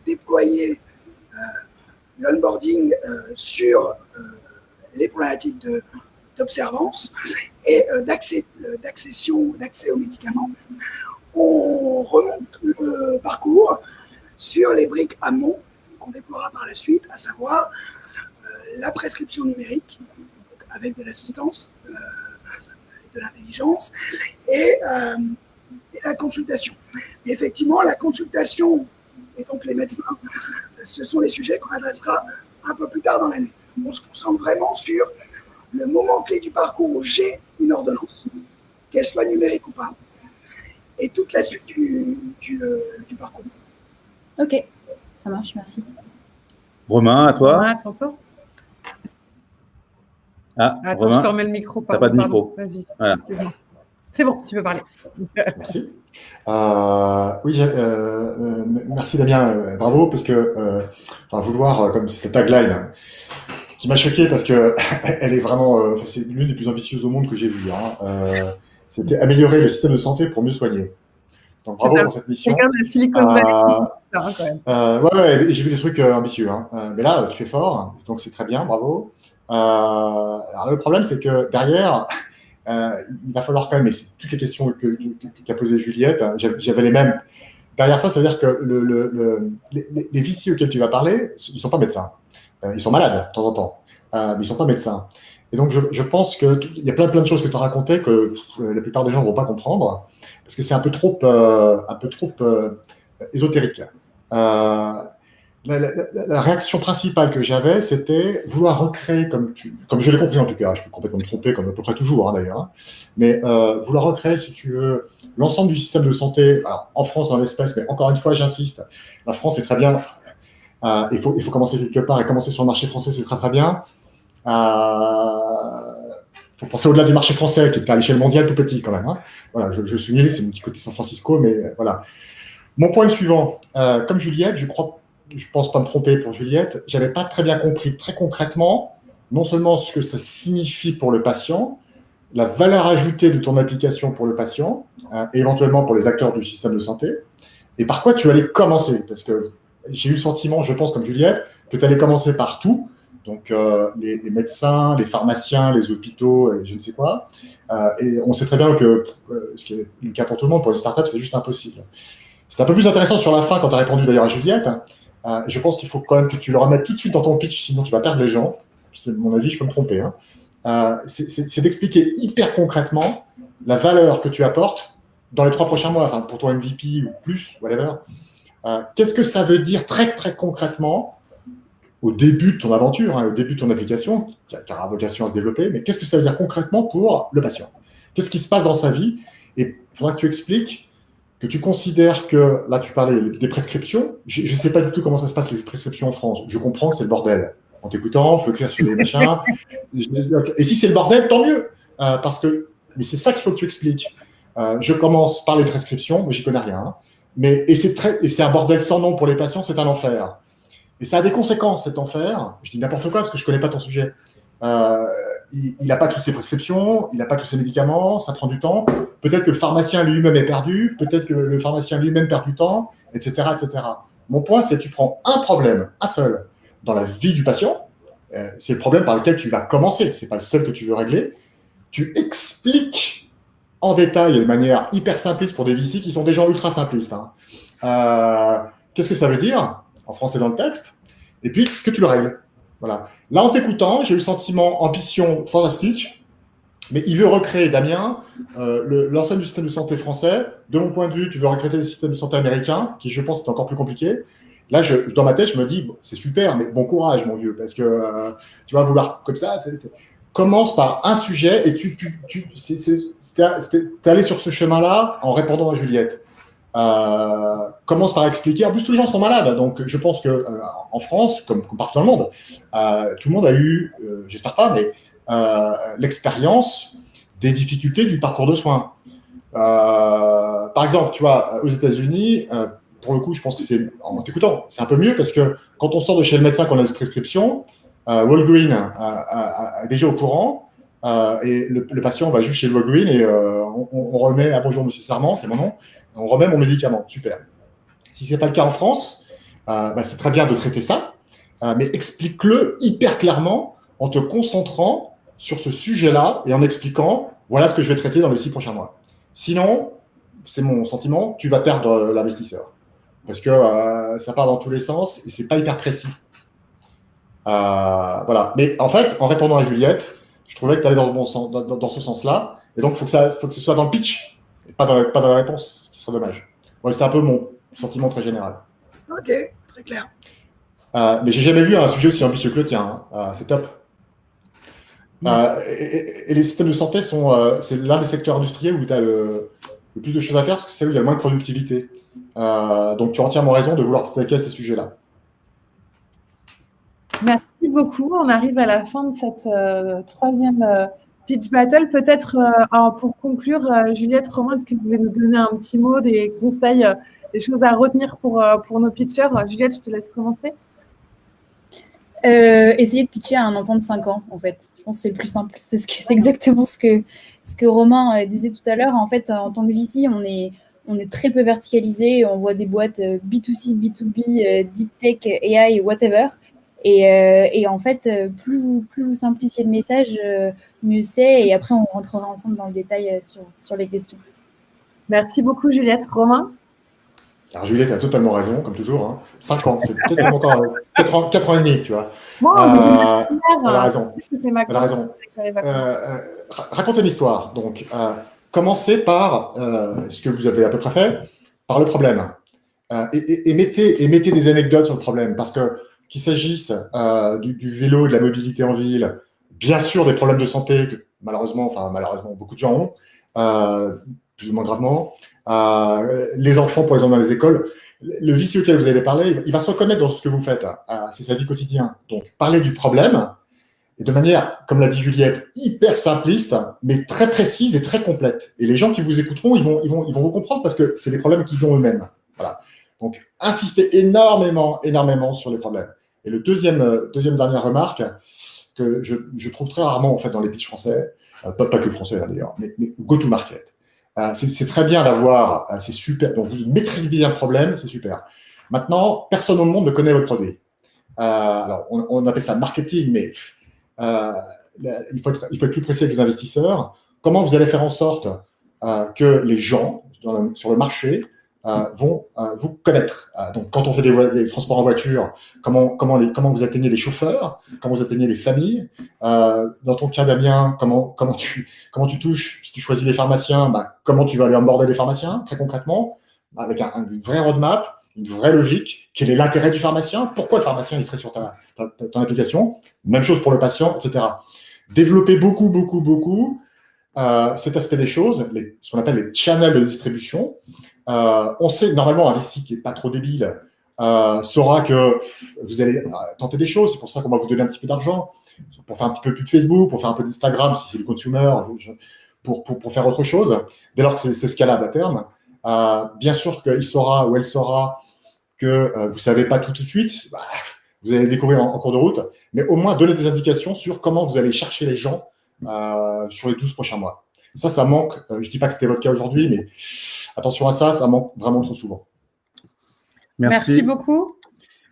déployé l'onboarding sur les problématiques d'observance et d'accès aux médicaments, on remonte le parcours sur les briques amont qu'on déploiera par la suite, à savoir la prescription numérique, donc avec de l'assistance, de l'intelligence, et la consultation. Mais effectivement, la consultation et donc les médecins, ce sont les sujets qu'on adressera un peu plus tard dans l'année. On se concentre vraiment sur le moment clé du parcours où j'ai une ordonnance, qu'elle soit numérique ou pas, et toute la suite du parcours. Ok, ça marche, merci. Romain, à toi. Romain, à ton tour. Attends, Romain, je te remets le micro. T'as pas de micro. Vas-y, voilà. excuse-moi. C'est bon, tu peux parler. Merci. Oui, merci Damien, bravo, parce que vouloir, comme c'est la tagline, qui m'a choqué parce que elle est vraiment, c'est l'une des plus ambitieuses au monde que j'ai vues. C'était améliorer le système de santé pour mieux soigner. Donc bravo pour cette mission. Ouais, j'ai vu des trucs ambitieux. Mais là, tu fais fort, donc c'est très bien, bravo. Alors le problème, c'est que derrière, il va falloir quand même, et c'est toutes les questions qu'a posées Juliette, j'avais les mêmes. Derrière ça, ça veut dire que les VC auxquels tu vas parler, ils ne sont pas médecins. Ils sont malades de temps en temps, mais ils ne sont pas médecins. Et donc, je pense qu'il y a plein de choses que tu as racontées que la plupart des gens ne vont pas comprendre, parce que c'est un peu trop ésotérique. La réaction principale que j'avais, c'était vouloir recréer, comme je l'ai compris en tout cas, je peux complètement me tromper, comme à peu près toujours d'ailleurs, mais vouloir recréer, si tu veux, l'ensemble du système de santé, alors, en France dans l'espèce, mais encore une fois, j'insiste, la France c'est très bien, il faut commencer quelque part, et commencer sur le marché français, c'est très très bien. Il faut penser au-delà du marché français, qui est à l'échelle mondiale tout petit quand même. Voilà, je souligne, c'est mon petit côté San Francisco, mais voilà. Mon point suivant, comme Juliette, je pense pas me tromper pour Juliette, j'avais pas très bien compris très concrètement, non seulement ce que ça signifie pour le patient, la valeur ajoutée de ton application pour le patient, et éventuellement pour les acteurs du système de santé, et par quoi tu allais commencer. Parce que j'ai eu le sentiment, je pense, comme Juliette, que tu allais commencer par tout, donc les médecins, les pharmaciens, les hôpitaux, et je ne sais quoi. Et on sait très bien que, ce qui est le cas pour tout le monde, pour les startups, c'est juste impossible. C'est un peu plus intéressant sur la fin, quand tu as répondu d'ailleurs à Juliette. Je pense qu'il faut quand même que tu le remettes tout de suite dans ton pitch, sinon tu vas perdre les gens. C'est mon avis, je peux me tromper. C'est d'expliquer hyper concrètement la valeur que tu apportes dans les 3 prochains mois, enfin pour ton MVP ou plus, whatever. Qu'est-ce que ça veut dire très, très concrètement au début de ton aventure, au début de ton application, qui a vocation à se développer, mais qu'est-ce que ça veut dire concrètement pour le patient? Qu'est-ce qui se passe dans sa vie? Et il faudra que tu expliques que tu considères que, là tu parlais des prescriptions, je ne sais pas du tout comment ça se passe les prescriptions en France, je comprends que c'est le bordel. En t'écoutant, il faut écrire sur les machins, et si c'est le bordel, tant mieux, mais c'est ça qu'il faut que tu expliques. Je commence par les prescriptions, mais j'y connais rien, et c'est un bordel sans nom pour les patients, c'est un enfer. Et ça a des conséquences, cet enfer. Je dis n'importe quoi parce que je ne connais pas ton sujet. Il n'a pas toutes ses prescriptions, il n'a pas tous ses médicaments, ça prend du temps. Peut-être que le pharmacien lui-même est perdu, peut-être que le pharmacien lui-même perd du temps, etc., etc. Mon point, c'est que tu prends un problème, un seul, dans la vie du patient. C'est le problème par lequel tu vas commencer. Ce n'est pas le seul que tu veux régler. Tu expliques en détail et de manière hyper simpliste pour des VC qui sont des gens ultra simplistes. Qu'est-ce que ça veut dire ? En français dans le texte, et puis que tu le règles. Voilà. Là, en t'écoutant, j'ai eu le sentiment ambition fantastique, mais il veut recréer, Damien, l'ensemble du système de santé français. De mon point de vue, tu veux recréer le système de santé américain, qui, je pense, est encore plus compliqué. Là, dans ma tête, je me dis, bon, c'est super, mais bon courage, mon vieux, parce que tu vas vouloir comme ça. Commence par un sujet, et t'es allé sur ce chemin-là en répondant à Juliette. Commence par expliquer. En plus, tous les gens sont malades, donc je pense que en France, comme partout dans le monde, tout le monde a eu, j'espère pas, mais l'expérience des difficultés du parcours de soins. Par exemple, tu vois, aux États-Unis, pour le coup, je pense que c'est en t'écoutant, c'est un peu mieux parce que quand on sort de chez le médecin qu'on a une prescription, Walgreens est déjà au courant. Et le patient va juste chez le Walgreens et on remet, bonjour monsieur Sarment, c'est mon nom. On remet mon médicament, super. Si ce n'est pas le cas en France, c'est très bien de traiter ça, mais explique-le hyper clairement en te concentrant sur ce sujet-là et en expliquant voilà ce que je vais traiter dans les 6 prochains mois. Sinon, c'est mon sentiment, tu vas perdre l'investisseur. Parce que ça part dans tous les sens et ce n'est pas hyper précis. Voilà. Mais en fait, en répondant à Juliette, je trouvais que tu allais dans ce sens-là. Et donc, il faut que ce soit dans le pitch et pas dans la réponse. Ce serait dommage. Ouais, c'est un peu mon sentiment très général. Ok, très clair. Mais j'ai jamais vu un sujet aussi ambitieux que le tien. C'est top. Et les systèmes de santé c'est l'un des secteurs industriels où tu as le plus de choses à faire parce que c'est là où il y a le moins de productivité. Donc tu as entièrement raison de vouloir t'attaquer à ces sujets-là. Merci beaucoup. On arrive à la fin de cette troisième pitch battle. Peut-être pour conclure, Juliette, Romain, est-ce que vous voulez nous donner un petit mot, des conseils, des choses à retenir pour nos pitchers? Juliette, je te laisse commencer. Essayer de pitcher à un enfant de 5 ans, en fait. Je pense que c'est le plus simple. C'est exactement ce que Romain disait tout à l'heure. En fait, en tant que VC, on est très peu verticalisé. On voit des boîtes B2C, B2B, Deep Tech, AI, whatever. Et en fait, plus vous simplifiez le message, mieux c'est. Et après, on rentrera ensemble dans le détail sur les questions. Merci beaucoup, Juliette. Romain? Alors, Juliette a totalement raison, comme toujours. 5 ans, c'est peut-être encore 4 ans et demi, tu vois. Bon, elle a raison. Elle a raison. Racontez une histoire. Donc, commencez par ce que vous avez à peu près fait, par le problème. Et mettez des anecdotes sur le problème. Parce que qu'il s'agisse du vélo, de la mobilité en ville, bien sûr des problèmes de santé que malheureusement beaucoup de gens ont, plus ou moins gravement, les enfants pour les emmener dans les écoles. Le VC auquel vous allez parler, il va se reconnaître dans ce que vous faites. C'est sa vie quotidienne. Donc, parlez du problème et de manière, comme l'a dit Juliette, hyper simpliste, mais très précise et très complète. Et les gens qui vous écouteront, ils vont vous comprendre parce que c'est les problèmes qu'ils ont eux-mêmes. Voilà. Donc, insistez énormément sur les problèmes. Et le deuxième dernière remarque, que je trouve très rarement en fait dans les pitchs français, pas que français d'ailleurs, mais go-to-market. C'est très bien d'avoir, c'est super. Donc vous maîtrisez bien le problème, c'est super. Maintenant, personne au monde ne connaît votre produit. Alors on appelle ça marketing, mais il faut être plus précis avec les investisseurs. Comment vous allez faire en sorte que les gens sur le marché vont vous connaître. Donc, quand on fait des transports en voiture, comment vous atteignez les chauffeurs, comment vous atteignez les familles. Dans ton cas, Damien, comment tu touches, si tu choisis les pharmaciens, comment tu vas aller aborder les pharmaciens, très concrètement, avec une vraie roadmap, une vraie logique. Quel est l'intérêt du pharmacien? Pourquoi le pharmacien il serait sur ton application? Même chose pour le patient, etc. Développer beaucoup cet aspect des choses, ce qu'on appelle les channels de distribution. On sait, normalement, un VC qui n'est pas trop débile saura que vous allez tenter des choses. C'est pour ça qu'on va vous donner un petit peu d'argent pour faire un petit peu plus de Facebook, pour faire un peu d'Instagram, si c'est du consumer, pour faire autre chose, dès lors que c'est scalable à terme. Bien sûr qu'il saura ou elle saura que vous ne savez pas tout de suite. Vous allez le découvrir en cours de route, mais au moins donner des indications sur comment vous allez chercher les gens sur les 12 prochains mois. Ça manque. Je ne dis pas que c'était votre cas aujourd'hui, mais attention à ça manque vraiment trop souvent. Merci beaucoup.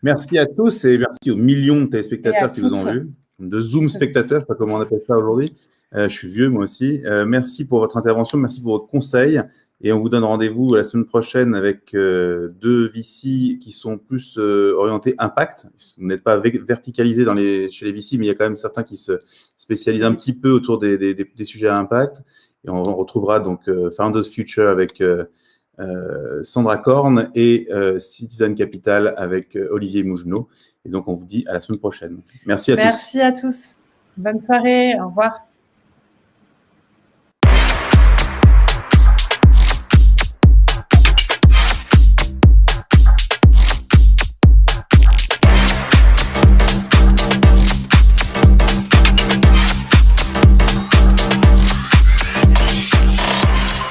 Merci à tous et merci aux millions de téléspectateurs qui vous ont vus, de Zoom spectateurs, je ne sais pas comment on appelle ça aujourd'hui. Je suis vieux moi aussi. Merci pour votre intervention, merci pour votre conseil. Et on vous donne rendez-vous la semaine prochaine avec 2 VC qui sont plus orientés impact. Vous n'êtes pas verticalisés chez les VC, mais il y a quand même certains qui se spécialisent un petit peu autour des sujets à impact. Et on retrouvera donc Founders Future avec Sandra Korn et Citizen Capital avec Olivier Mougenot. Et donc, on vous dit à la semaine prochaine. Merci à tous. Merci à tous. Bonne soirée. Au revoir.